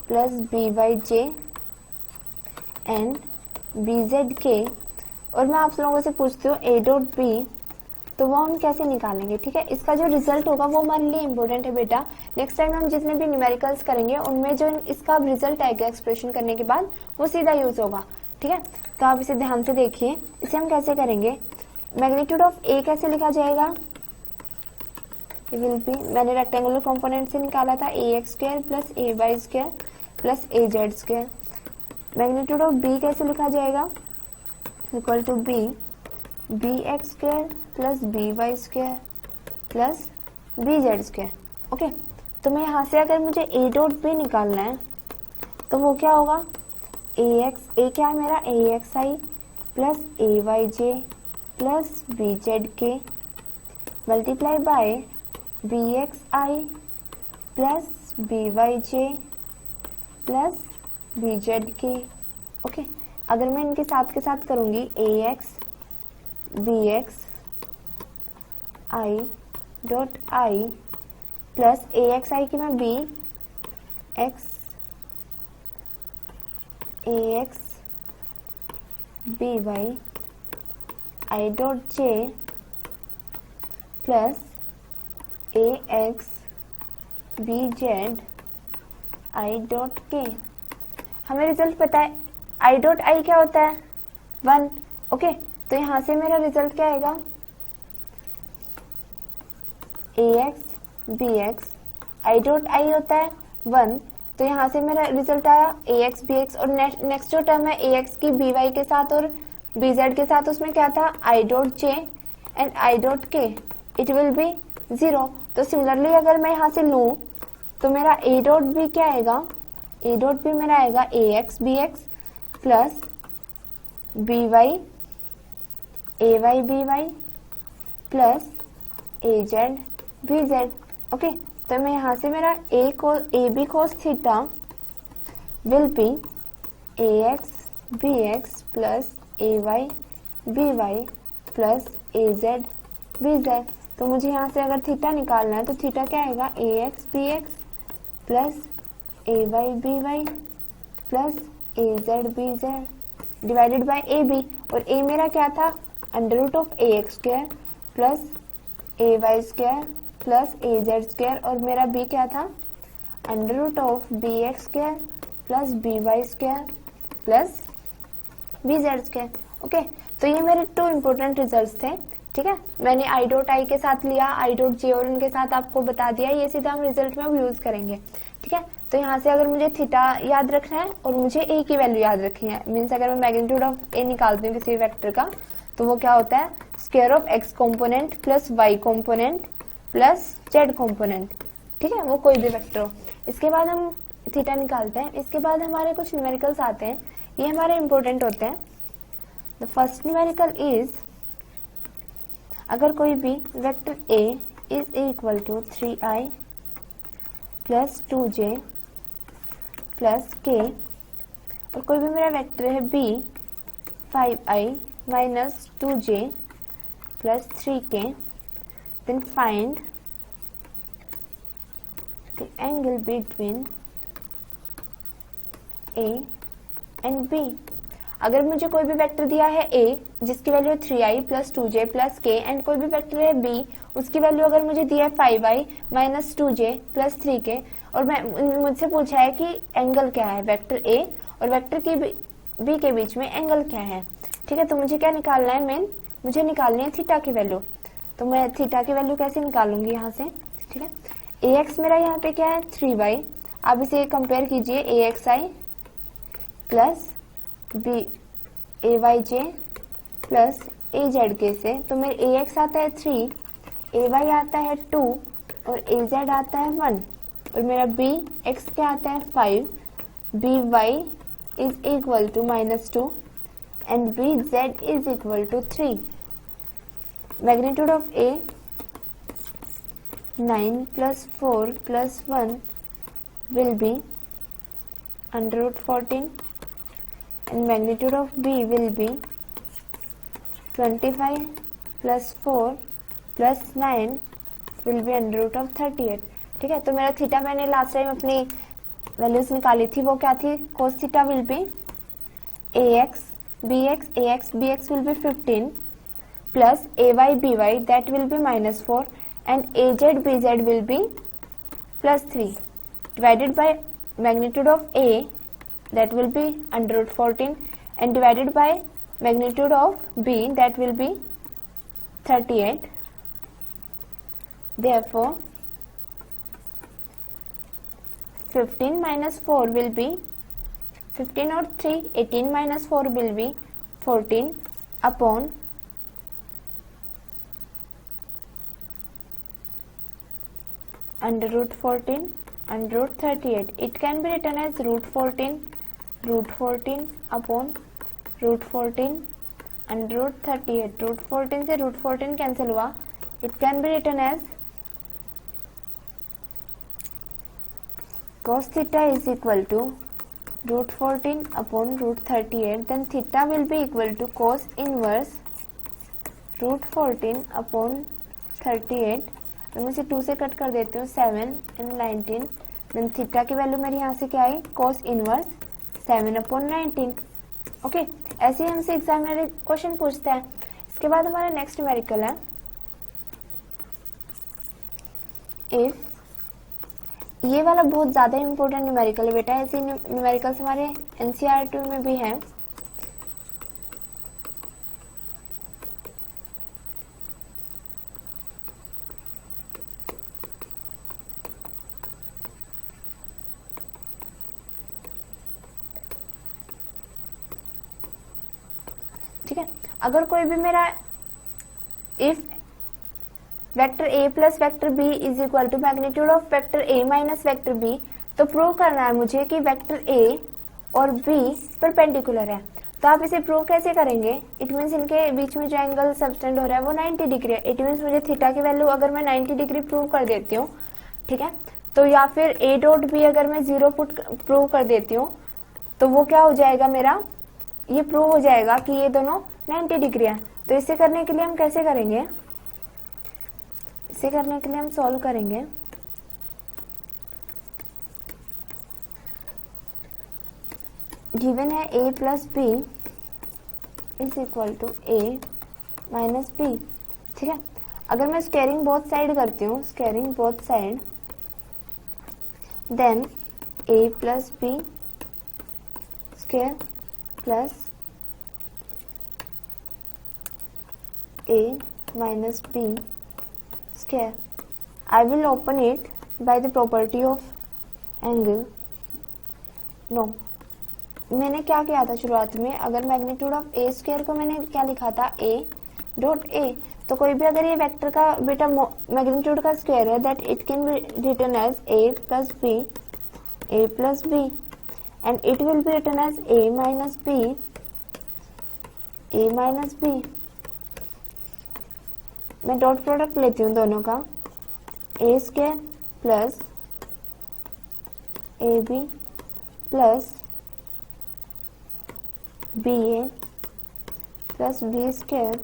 S1: plus byj and bzk, और मैं आप लोगों से पूछती हूँ a डॉट b, तो वो हम कैसे निकालेंगे। ठीक है, इसका जो रिजल्ट होगा वो हमारे लिए इम्पोर्टेंट है बेटा। नेक्स्ट टाइम हम जितने भी न्यूमेरिकल्स करेंगे उनमें जो इसका रिजल्ट आएगा एक्सप्रेशन करने के बाद वो सीधा यूज होगा। ठीक है, तो आप इसे ध्यान से देखिए। इसे हम कैसे करेंगे, मैग्नीट्यूड ऑफ ए कैसे लिखा जाएगा, it will be, मैंने रेक्टेंगुलर कंपोनेंट से निकाला था ax square plus ay square plus az square. Magnitude of b कैसे लिखा जाएगा, equal to bx square plus by square plus bz square. Okay, तो मैं यहाँ से अगर मुझे a डॉट b निकालना है तो वो क्या होगा, a क्या है मेरा, axi plus ayj plus bzk multiply by bxi plus byj plus bzk। Okay, अगर मैं इनके साथ के साथ करूंगी ax bx i dot i plus axi की मैं b x ax by i dot j plus ax bz i dot k। हमें रिजल्ट पता है i डॉट i क्या होता है, 1। ओके, तो यहाँ से मेरा रिजल्ट क्या आएगा, ax bx i dot i होता है 1, तो यहाँ से मेरा रिजल्ट आया ax bx, और नेक्स्ट जो टर्म है ax की by के साथ और bz के साथ, उसमें क्या था i dot j and i dot k, it will B 0। तो सिमिलरली अगर मैं यहाँ से लूँ तो मेरा a डॉट b क्या आएगा, a डॉट b मेरा आएगा ax bx plus by ay by plus az bz। Okay, तो मैं यहाँ से मेरा ab cos theta will be ax bx plus ay by plus az bz। तो मुझे यहाँ से अगर थीटा निकालना है तो थीटा क्या आएगा, ax bx plus ay by plus az bz divided by ab, और a मेरा क्या था, under root of ax square plus ay square plus az square, और मेरा b क्या था, under root of bx square plus by square plus bz square. Okay, तो ये मेरे 2 इंपॉर्टेंट रिजल्ट्स थे। ठीक है, मैंने आई डॉट आई के साथ लिया, आई डॉट जे और उनके साथ आपको बता दिया, ये सीधा हम रिजल्ट में यूज करेंगे। ठीक है, तो यहाँ से अगर मुझे थीटा याद रखना है और मुझे ए की वैल्यू याद रखनी है, मीन्स अगर मैं मैग्नीट्यूड ऑफ ए निकालती हूँ किसी वेक्टर का तो वो क्या होता है, square of X component plus Y component plus Z component. ठीक है, वो कोई भी वेक्टर हो। इसके बाद हम थीटा निकालते हैं। इसके बाद हमारे कुछ न्यूमेरिकल्स आते हैं, ये हमारे इंपॉर्टेंट होते हैं। द फर्स्ट न्यूमेरिकल इज, अगर कोई भी vector a is equal to 3i plus 2j plus k, और कोई भी मेरा वेक्टर है b 5i minus 2j plus 3k, then find the angle between a and b। अगर मुझे कोई भी वेक्टर दिया है a जिसकी value 3i plus 2j plus k, and कोई भी वेक्टर है b उसकी वैल्यू अगर मुझे दिया है 5i minus 2j plus 3k, और मुझसे पूछा है कि एंगल क्या है वेक्टर a और वेक्टर की b के बीच में एंगल क्या है। ठीक है, तो मुझे क्या निकालना है, मुझे निकालनी है थीटा की वैल्यू। तो मैं थीटा की वैल्यू कैसे निकालूंगी यहाँ से, ठीक है। ए एक्स मेरा यहाँ पे क्या है 3y, आप इसे कंपेयर कीजिए ए x I plus B A Y J plus A Z के से, तो मेरे ए एक्स आता है 3, ए वाई आता है 2 और ए जेड आता है 1 और मेरा बी एक्स क्या आता है 5, B Y is equal to -2 and B Z is equal to 3। Magnitude of A 9 + 4 + 1 will be √14 and magnitude of B will be 25 + 4 + 9 will be √38। ठीक है, तो मेरा थीटा मैंने लास्ट टाइम अपनी वैल्यूज निकाली थी, वो क्या थी, cos theta will be ax bx will be 15 plus ay by that will be -4 and az bz will be +3 divided by magnitude of a that will be √14 and divided by magnitude of b that will be 38। therefore 15 minus 4 will be 15 or 3, 18 minus 4 will be 14 upon √14 √38। it can be written as √14 upon √14 √38। √14 से √14 cancel हुआ, it can be written as cos theta is equal to √14 upon √38, then theta will be equal to cos inverse √14 upon 38। तो मैं इसे 2 से cut कर देती हूँ 7 and 19, then theta की वैल्यू मेरी यहाँ से क्या आई, cos इनवर्स 7/19। ओके, ऐसे ही हमसे एग्जामिनर क्वेश्चन पूछता है। इसके बाद हमारा नेक्स्ट न्यूमेरिकल है इफ, ये वाला बहुत ज्यादा इंपॉर्टेंट न्यूमेरिकल है बेटा, ऐसे न्यूमेरिकल्स हमारे एनसीईआरटी में भी है। ठीक है, अगर कोई भी मेरा if vector a plus vector b is equal to magnitude of vector a minus vector b, तो प्रूव करना है मुझे कि वेक्टर a और b परपेंडिकुलर है। तो आप इसे प्रूव कैसे करेंगे, इट मीन्स इनके बीच में जो एंगल सबटेंड हो रहा है वो 90 डिग्री है। इट मीन्स मुझे थीटा की वैल्यू अगर मैं 90 डिग्री प्रूव कर देती हूँ, ठीक है, तो या फिर a डॉट b अगर मैं 0 प्रूव कर देती हूँ, तो वो क्या हो जाएगा, मेरा ये प्रूव हो जाएगा कि ये दोनों 90 डिग्री है। तो इसे करने के लिए हम कैसे करेंगे, इसे करने के लिए हम सॉल्व करेंगे। गिवन है a plus B is equal to a minus B. ठीक है, अगर मैं स्क्वायरिंग बोथ साइड करती हूँ, squaring both side, then a plus B square plus a minus b square, I will open it by the property of angle। no, मैंने क्या किया था शुरुआत में, अगर मैग्नीट्यूड ऑफ a स्क्वायर को मैंने क्या लिखा था, a डॉट a, तो कोई भी अगर ये वेक्टर का बेटा मैग्नीट्यूड का स्क्वायर है, that it can be written as a plus b and it will be written as a minus b। मैं डॉट प्रोडक्ट लेती हूँ दोनों का, a square plus A B plus B A plus B square,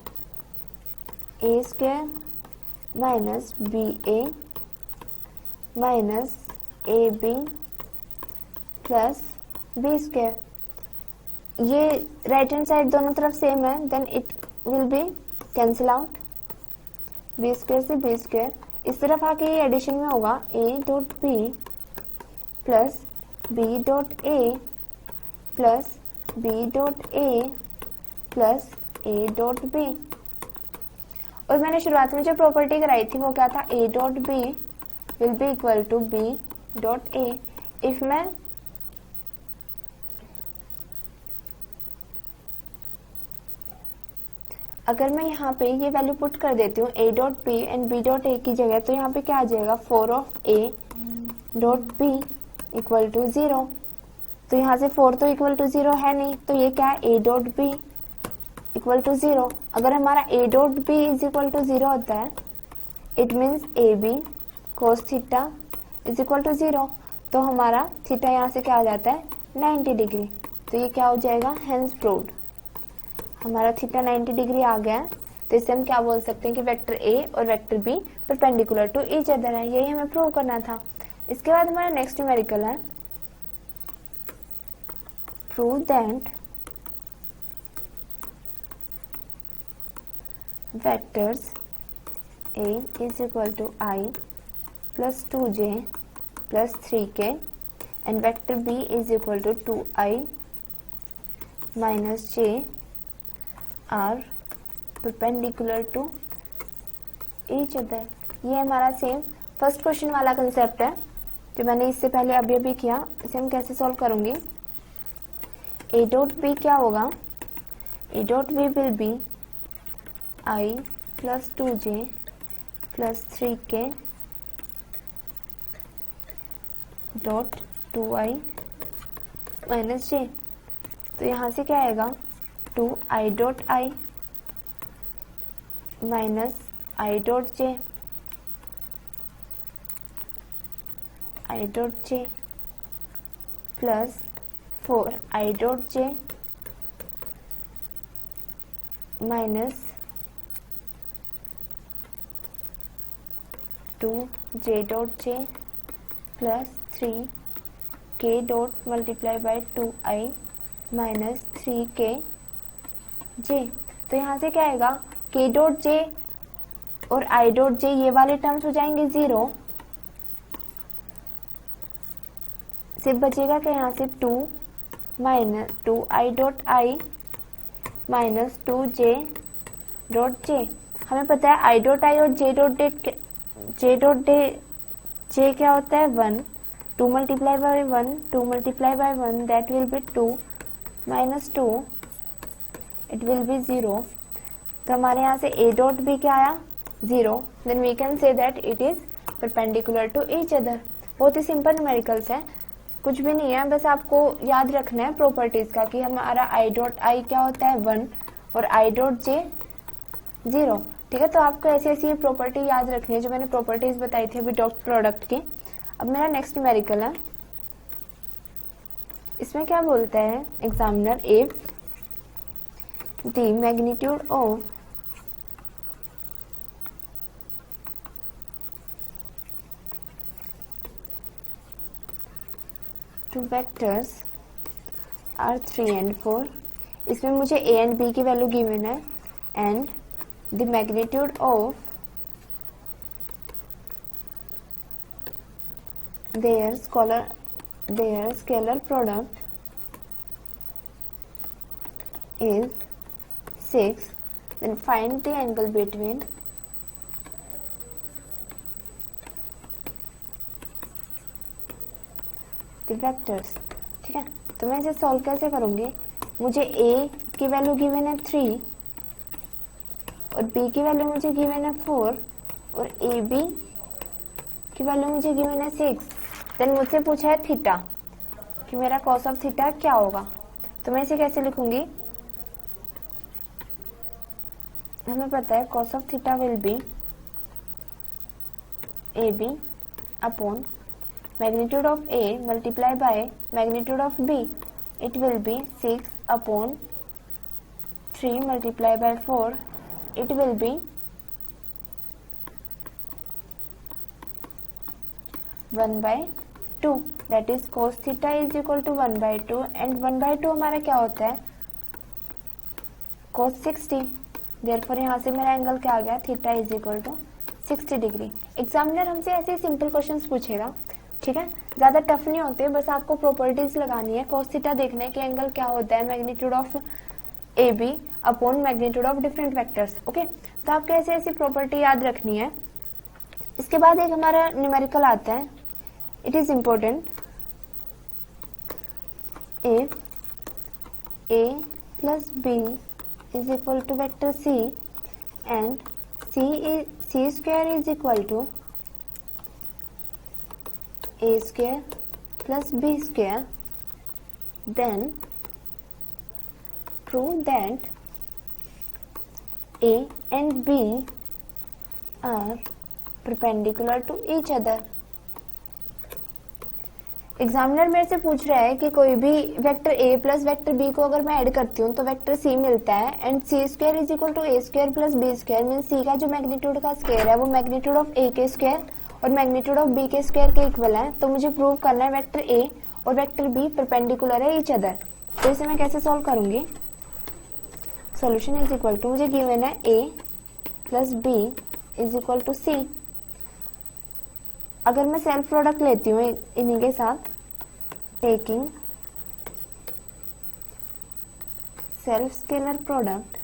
S1: A square minus B A minus A B plus B square. ये right hand side दोनों तरफ same है, then it will be cancel out, B square से B square, इस तरफ आके ये addition में होगा a dot B plus B dot A plus B dot A plus A dot B. और मैंने शुरुआत में जो प्रॉपर्टी कराई थी वो क्या था, A dot B will be equal to B dot A. If मैं अगर मैं यहाँ पे ये वैल्यू पुट कर देती हूँ A dot B and B dot A की जगह, तो यहाँ पे क्या आ जाएगा, 4 of A dot B equal to 0। तो यहाँ से 4 तो इक्वल टू 0 है नहीं, तो ये क्या है, A dot B equal to 0। अगर हमारा A dot B is equal to 0 होता है, it means A B cos theta is equal to 0। तो हमारा थीटा यहाँ से क्या आ जाता है, 90 डिग्री। तो ये क्या हो जाएगा, हेंस प्रूव्ड। हमारा थीटा 90 डिग्री आ गया। तो इससे हम क्या बोल सकते हैं कि वेक्टर ए और vector B perpendicular to each other है। यही हमें प्रूव करना था। इसके बाद हमारा नेक्स्ट न्यूमेरिकल है, prove that vectors a is equal to I plus 2j plus 3k and vector b is equal to 2I minus j are perpendicular to each other। ये हमारा सेम फर्स्ट क्वेश्चन वाला concept है जो मैंने इससे पहले अभी अभी किया। इसे हम कैसे सॉल्व करेंगे, a डॉट बी क्या होगा, a dot B will be I plus 2j plus 3k dot 2I minus j। तो यहाँ से क्या आएगा, 2I dot I minus I dot j, I dot j plus 4I dot j minus 2j dot j plus 3k dot multiply by 2I minus 3k j। तो यहाँ से क्या आएगा, k डॉट j और I डॉट j ये वाले terms हो जाएंगे 0। सिर्फ बचेगा क्या यहाँ से 2 minus 2I dot I minus 2j dot j। हमें पता है I डॉट I और j डॉट j क्या होता है, 1। 2 multiply bye 1, 2 multiply bye 1 that will B 2 minus 2 it will B 0। तो हमारे यहाँ से a डॉट b क्या आया, 0। Then we can say that it is perpendicular to each other. बहुत ही सिंपल न्यूमेरिकल्स है, कुछ भी नहीं है, बस आपको याद रखना है प्रॉपर्टीज का कि हमारा I डॉट I क्या होता है, 1 और I डॉट j 0। ठीक है, तो आपको ऐसी ऐसी प्रॉपर्टी याद रखनी है जो मैंने प्रॉपर्टीज बताई थी अभी डॉट प्रोडक्ट की। अब मेरा नेक्स्ट न्यूमेरिकल है, इसमें क्या बोलता है examiner, if the magnitude of two vectors are 3 and 4। इसमें मुझे a एंड b की वैल्यू गिवन है and the magnitude of their scalar product is 6, then find the angle between the vectors। ठीक है, तो मैं इसे सॉल्व कैसे करूंगी, मुझे a की वैल्यू गिवन है 3 और b की वैल्यू मुझे गिवन है 4 और ab की वैल्यू मुझे गिवन है 6। देन मुझसे पूछा है थीटा कि मेरा कॉस ऑफ थीटा क्या होगा। तो मैं इसे कैसे लिखूंगी, हमें पता है cos of theta will be ab upon magnitude of a multiply by magnitude of b, it will B 6 upon 3 multiply bye 4, it will be 1/2, that is cos theta is equal to 1/2 and 1/2 हमारा क्या होता है, cos 60। therefore यहाँ से मेरा angle क्या आ गया, theta is equal to 60 degree. Examiner हमसे ऐसे सिंपल क्वेश्चंस पूछेगा, ठीक है, ज्यादा टफ नहीं होते, बस आपको प्रॉपर्टीज लगानी है। cos थीटा देखना है कि एंगल क्या होता है, magnitude of A B upon magnitude of different vectors. Okay, तो आपको ऐसे ऐसी प्रॉपर्टी याद रखनी है। इसके बाद एक हमारा न्यूमेरिकल आता है, it is important. If a plus b is equal to vector c and c square is equal to a square plus b square, then prove that a and b are perpendicular to each other। Examiner मेरे से पूछ रहा है कि कोई भी vector a plus vector b को अगर मैं ऐड करती हूँ तो वेक्टर c मिलता है and c square is equal to a square plus b square, mean c का जो मैग्नीट्यूड का स्क्वायर है वो मैग्नीट्यूड ऑफ a के स्क्वायर और मैग्नीट्यूड ऑफ b के स्क्वायर के इक्वल है। तो मुझे प्रूव करना है वेक्टर a और वेक्टर b परपेंडिकुलर है ईच अदर। तो इसे मैं कैसे सॉल्व करूंगी? सॉल्यूशन इज इक्वल टू, मुझे गिवन है a plus b is equal to c। अगर मैं सेल्फ प्रोडक्ट लेती हूँ इन्हीं के साथ, taking self scalar product,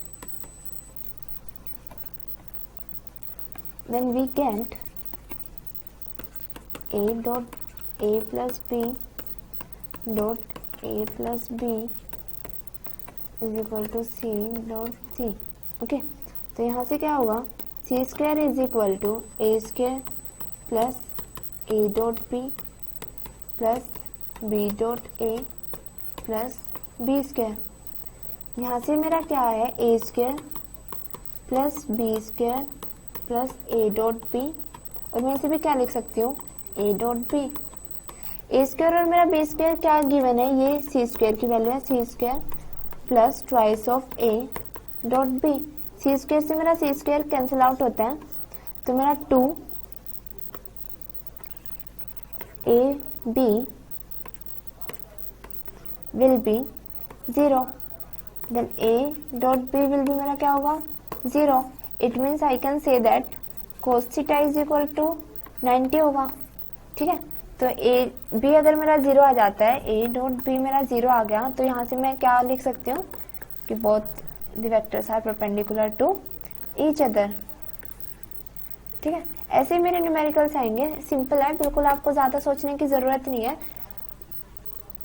S1: then we get a dot a plus b dot a plus b is equal to c dot c। Okay, तो यहाँ से क्या होगा? c square is equal to a square plus a dot b plus b dot a plus b square. यहाँ से मेरा क्या है? a square plus b square plus a dot b, और मैं इसे भी क्या लिख सकती हूँ? a dot b। a square और मेरा b स्क्वायर क्या गिवन है? ये c स्क्वायर की वैल्यू है, c square plus twice of a dot b। c square से मेरा c स्क्वायर कैंसिल आउट होता है, तो मेरा 2 ab will be 0, then a dot b will be मेरा क्या होगा? 0। It means I can say that cos theta is equal to 90 होगा। ठीक है, तो a b अगर मेरा 0 आ जाता है, a डॉट b मेरा 0 आ गया, तो यहाँ से मैं क्या लिख सकती हूँ कि both the vectors are perpendicular to each other। ठीक है, ऐसे ही मेरे न्यूमेरिकल्स आएंगे। सिंपल है, बिल्कुल आपको ज्यादा सोचने की जरूरत नहीं है।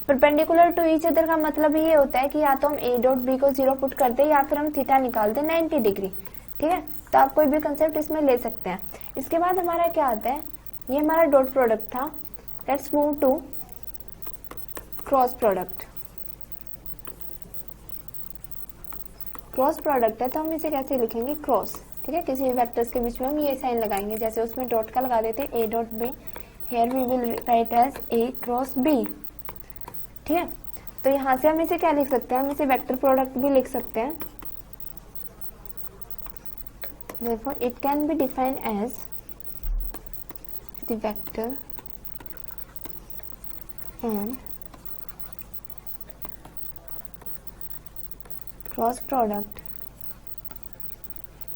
S1: परपेंडिकुलर टू ईच अदर का मतलब ये होता है कि या तो हम a डॉट b को 0 पुट कर दे या फिर हम थीटा निकाल दे 90 डिग्री। ठीक है, तो आप कोई भी कंसेप्ट इसमें ले सकते हैं। इसके बाद हमारा क्या आता है? ये हमारा डॉट प्रोडक्ट था। Let's move to cross product. Cross product है तो हम इसे कैसे लिखेंगे? क्रॉस। ठीक है, किसी भी वेक्टर्स के बीच में हम ये साइन लगाएंगे, जैसे उसमें डॉट का लगा देते a dot b, here we will write as a cross b। ठीक है, तो यहाँ से हम इसे क्या लिख सकते हैं? हम इसे वेक्टर प्रोडक्ट भी लिख सकते हैं। Therefore, it can be defined as the vector and cross product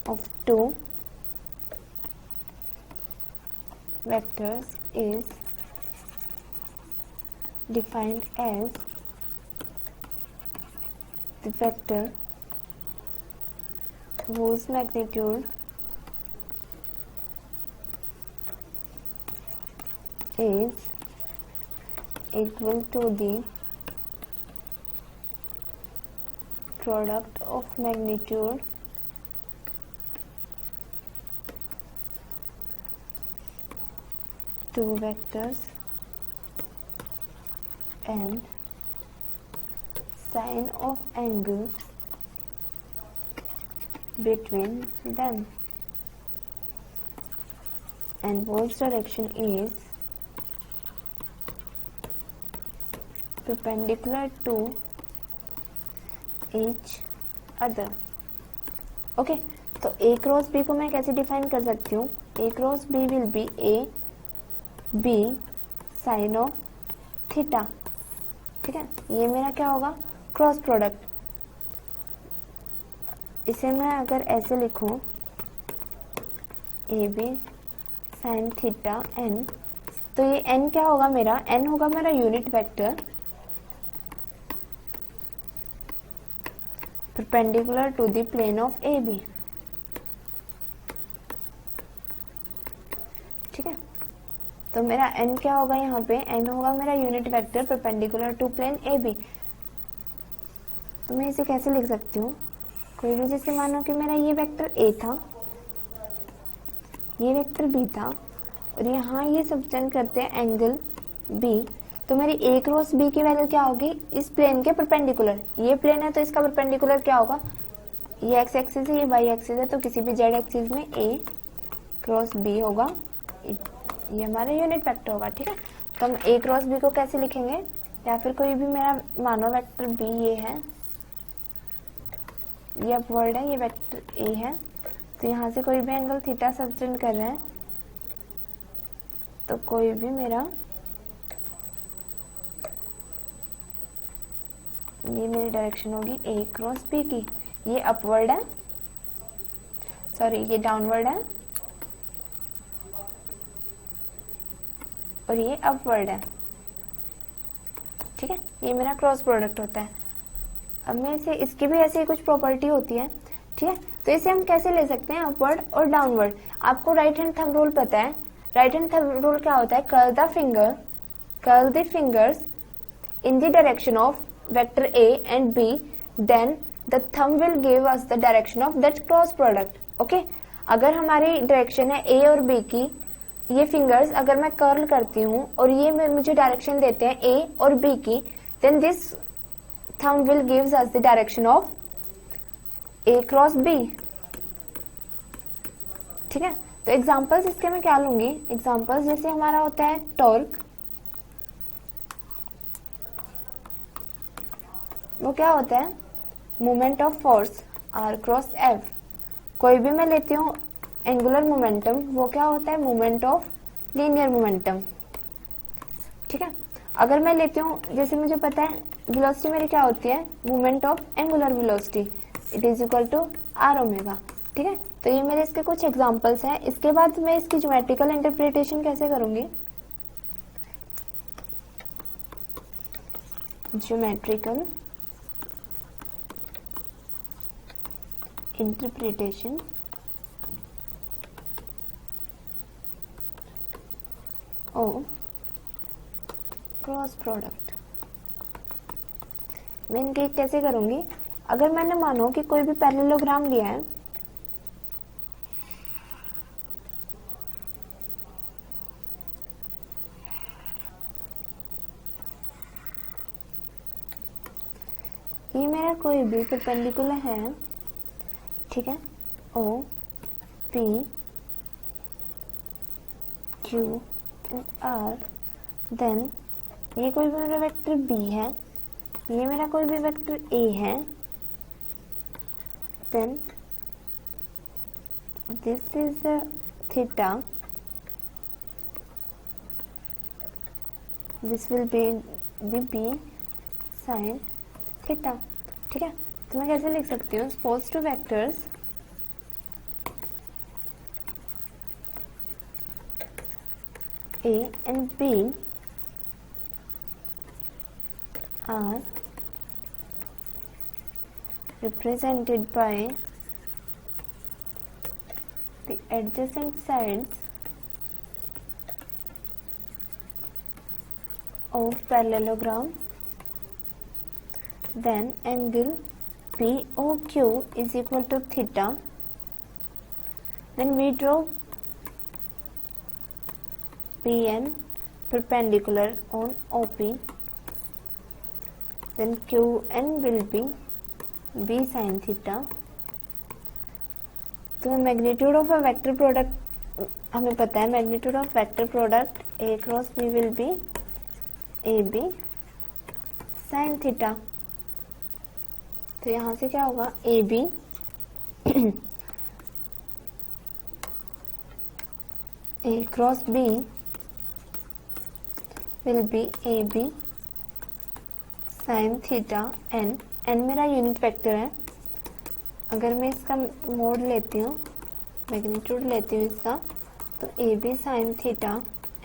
S1: of two vectors is defined as the vector whose magnitude is equal to the product of magnitude two vectors and sine of angle between them, and whose direction is perpendicular to each other। ओके, तो a cross b को मैं कैसे define कर सकती हूँ? a cross b will be a b sine of theta. ठीक है, ये मेरा क्या होगा? Cross product. इसे मैं अगर ऐसे लिखूं, A B sine theta N, तो ये एन क्या होगा? मेरा एन होगा मेरा unit vector perpendicular to the plane of A B. तो मेरा n क्या होगा यहाँ पे, n होगा मेरा unit vector perpendicular to plane A B. तो मैं इसे कैसे लिख सकती हूँ, कोई भी जैसे मानो कि मेरा ये वेक्टर ए था, ये वेक्टर बी था, और यहाँ ये सब्टेंड करते हैं एंगल बी, तो मेरी ए क्रॉस बी की वैल्यू क्या होगी, इस प्लेन के परपेंडिकुलर। ये प्लेन है तो इसका परपेंडिकुलर क्या होगा, ये एक्स एक्सिस है, ये वाई एक्सिस है, तो किसी भी जेड एक्सिस में ए क्रॉस बी होगा, ये हमारा यूनिट वेक्टर होगा। ठीक है, तो हम ए क्रॉस बी को कैसे लिखेंगे, या फिर कोई भी मेरा मानो वेक्टर बी ये है, ये अपवर्ड है, ये वेक्टर ए है, तो यहाँ से कोई भी एंगल थीटा सब्टेंड कर रहे हैं, तो कोई भी मेरा ये मेरी डायरेक्शन होगी ए क्रॉस बी की, ये अपवर्ड है, सॉरी ये डाउनवर्ड है, और ये अपवर्ड है। ठीक है, ये मेरा क्रॉस प्रोडक्ट होता है। अब मैं इसे, इसकी भी ऐसी कुछ प्रॉपर्टी होती है। ठीक है, तो इसे हम कैसे ले सकते हैं, अपवर्ड और डाउनवर्ड। आपको राइट हैंड थंब रूल पता है, राइट हैंड थंब रूल क्या होता है, curl the fingers in the direction of vector A and B, then the thumb will give us the direction of that cross product. Okay, अगर हमारी direction है ए और B की, ये फिंगर्स अगर मैं कर्ल करती हूँ और ये मुझे डायरेक्शन देते हैं ए और बी की, then this thumb will gives us the direction of A cross B. ठीक है, तो एग्जांपल्स इसके मैं क्या लूंगी, एग्जांपल्स जैसे हमारा होता है टॉर्क, वो क्या होता है, moment of force R cross F. कोई भी मैं लेती हूँ एंगुलर मोमेंटम, वो क्या होता है, मोमेंट ऑफ लीनियर मोमेंटम। ठीक है, अगर मैं लेती हूँ, जैसे मुझे पता है वेलोसिटी मेरी क्या होती है, moment of angular velocity, it is equal to R omega. ठीक है, तो ये मेरे इसके कुछ एग्जांपल्स हैं। इसके बाद मैं इसकी ज्योमेट्रिकल इंटरप्रिटेशन कैसे करूंगी, geometrical interpretation of cross product. मैं इनके कैसे करूंगी, अगर मैंने मानो कि कोई भी पैरेललोग्राम लिया है, ये मेरा कोई भी परपेंडिकुलर है, ठीक है, O P Q and R, then ये कोई भी मेरा वेक्टर बी है, ये मेरा कोई भी वेक्टर ए है, then this is the theta, this will be the B sine theta. ठीक है, तो मैं कैसे लिख सकती हूँ, suppose two vectors A and B are represented by the adjacent sides of parallelogram, then angle POQ is equal to theta. Then we draw PN perpendicular on OP, then QN will be B sin theta. तो magnitude of a vector product हमें पता है, magnitude of vector product A cross B will B AB sin theta. तो यहाँ से क्या होगा, AB A cross B will be AB sin theta n, n मेरा यूनिट वेक्टर है। अगर मैं इसका मोड लेती हूँ, मैग्नीट्यूड लेती हूँ इसका, तो AB sin theta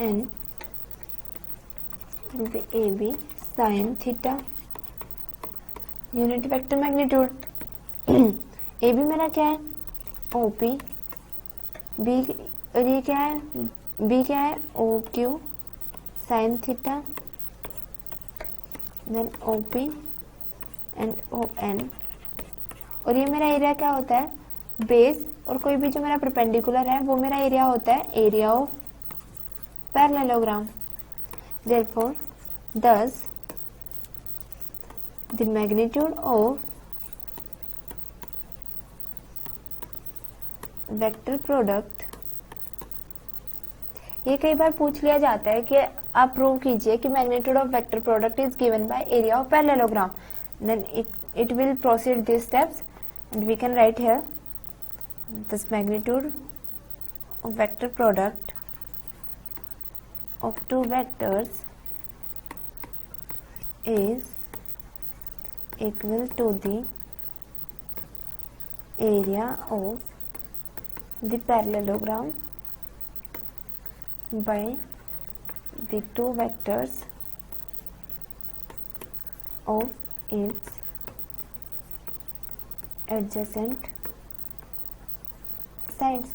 S1: n will be AB sin theta, unit vector magnitude. AB मेरा क्या है, OP, B और ये क्या है, बी क्या है, O Q sine theta, then O P and O N. और ये मेरा एरिया क्या होता है, बेस, और कोई भी जो मेरा परपेंडिकुलर है वो मेरा एरिया होता है area of parallelogram. Therefore thus the magnitude of vector product, ये कई बार पूछ लिया जाता है कि आप प्रूव कीजिए कि magnitude of vector product is given by area of parallelogram, then it will proceed these steps and we can write here this magnitude of vector product of two vectors is equal to the area of the parallelogram by the two vectors of its adjacent sides।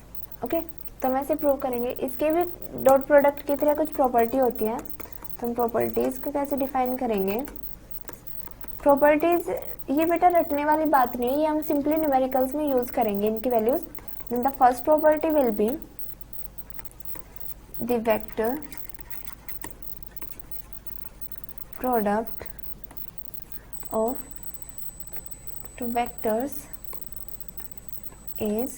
S1: Okay, तो हम ऐसे prove करेंगे। इसके भी dot product की तरह कुछ property होती है, तो हम प्रॉपर्टीज को कैसे डिफाइन करेंगे। प्रॉपर्टीज ये बेटा रटने वाली बात नहीं है, ये हम सिंपली न्यूमेरिकल्स में यूज करेंगे इनकी values. Then the first property will be the vector product of two vectors is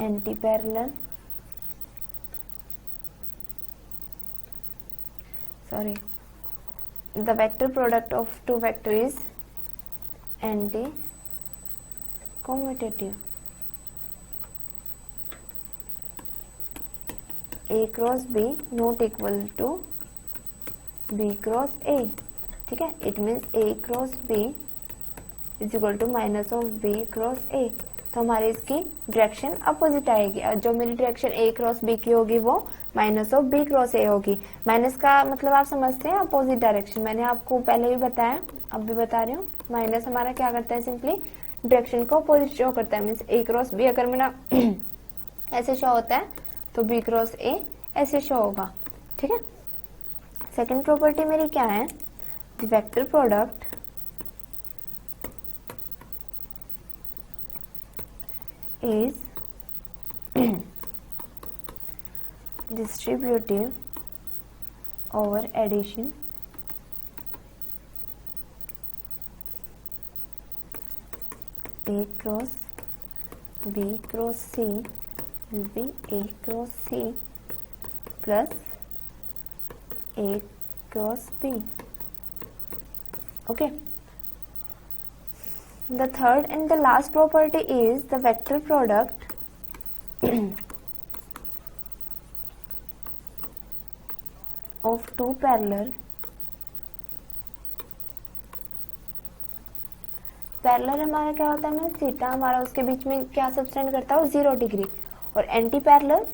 S1: antiparallel, sorry, the vector product of two vector is anti-commutative। A cross B not equal to B cross A, ठीक है। It means A cross B is equal to minus of B cross A, तो हमारी इसकी direction opposite आएगी। जो मेरी direction ए cross B की होगी वो minus of B cross A होगी। माइनस का मतलब आप समझते हैं अपोजिट डायरेक्शन, मैंने आपको पहले भी बताया, अब भी बता रही हूँ। माइनस हमारा क्या करता है, सिंपली डायरेक्शन को अपोजिट शो करता है। मीन्स ए क्रॉस बी अगर मेरा ऐसे शो होता है तो बी क्रॉस ए ऐसे शो होगा, ठीक है। सेकेंड प्रॉपर्टी मेरी क्या है, the vector product is distributive over addition A cross B cross C will be A cross C plus A cross B। Okay, the third and the last property is the vector product of two parallel हमारा क्या होता है ना, theta हमारा उसके बीच में क्या subtend करता है, 0 डिग्री, और एंटी पैरेलल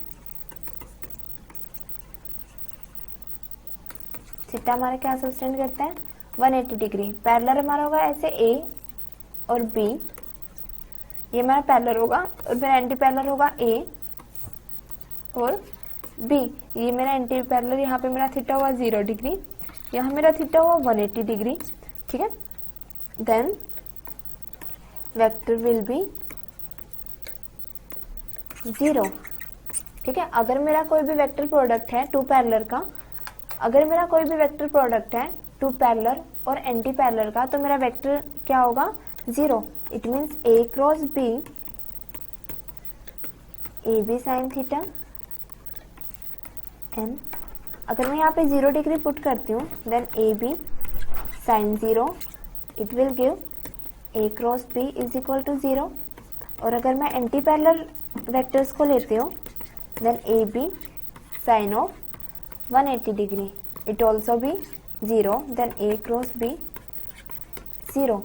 S1: थीटा हमारा क्या सबटेंड करता है, 180 डिग्री। पैरेलल हमारा होगा ऐसे ए और बी, ये हमारा पैरेलल होगा, और फिर एंटी पैरेलल होगा ए और बी। ये मेरा एंटी पैरेलल, यहाँ पे मेरा थीटा हुआ 0 डिग्री, यहाँ मेरा थीटा हुआ 180 डिग्री, ठीक है। देन वेक्टर विल बी 0, ठीक है। अगर मेरा कोई भी वेक्टर प्रोडक्ट है टू पैरेलल का, अगर मेरा कोई भी वेक्टर प्रोडक्ट है टू पैरेलल और एंटी पैरेलल का, तो मेरा वेक्टर क्या होगा, 0। It means A cross B, A B sine theta N. अगर मैं यहाँ पे 0 डिग्री पुट करती हूँ, then A B sine 0, it will give A cross B is equal to 0। और अगर मैं एंटी पैरेलल वेक्टर्स को लेती हूँ, then A B sine of 180 degree, it also be 0, then A cross B 0।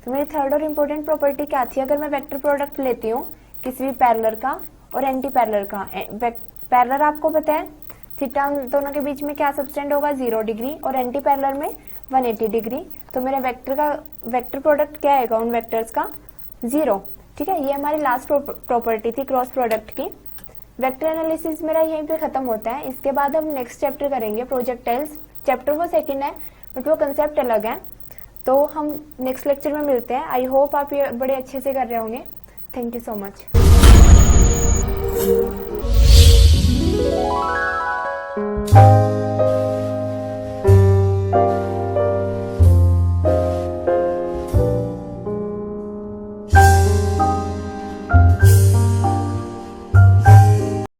S1: तो मेरी थर्ड और इम्पोर्टेंट प्रॉपर्टी क्या थी, अगर मैं वेक्टर प्रोडक्ट लेती हूँ किसी भी पैरेलल का और एंटी पैरेलल का, पैरेलल आपको पता है थीटा दोनों के बीच में क्या सबटेंड होगा, 0 डिग्री, और एंटी पैरेलल में 180 डिग्री, तो मेरा वेक्टर प्रोडक्ट क्या आएगा उन वेक्टर्स का, 0, ठीक है। ये हमारी लास्ट प्रॉपर्टी थी क्रॉस प्रोडक्ट की। वेक्टर एनालिसिस मेरा यहीं पे खत्म होता है। इसके बाद हम नेक्स्ट चैप्टर करेंगे प्रोजेक्टाइल्स। चैप्टर वो सेकंड है बट वो कंसेप्ट अलग है। तो हम नेक्स्ट लेक्चर में मिलते हैं। आई होप आप ये बड़े अच्छे से कर रहे होंगे। Thank you so much.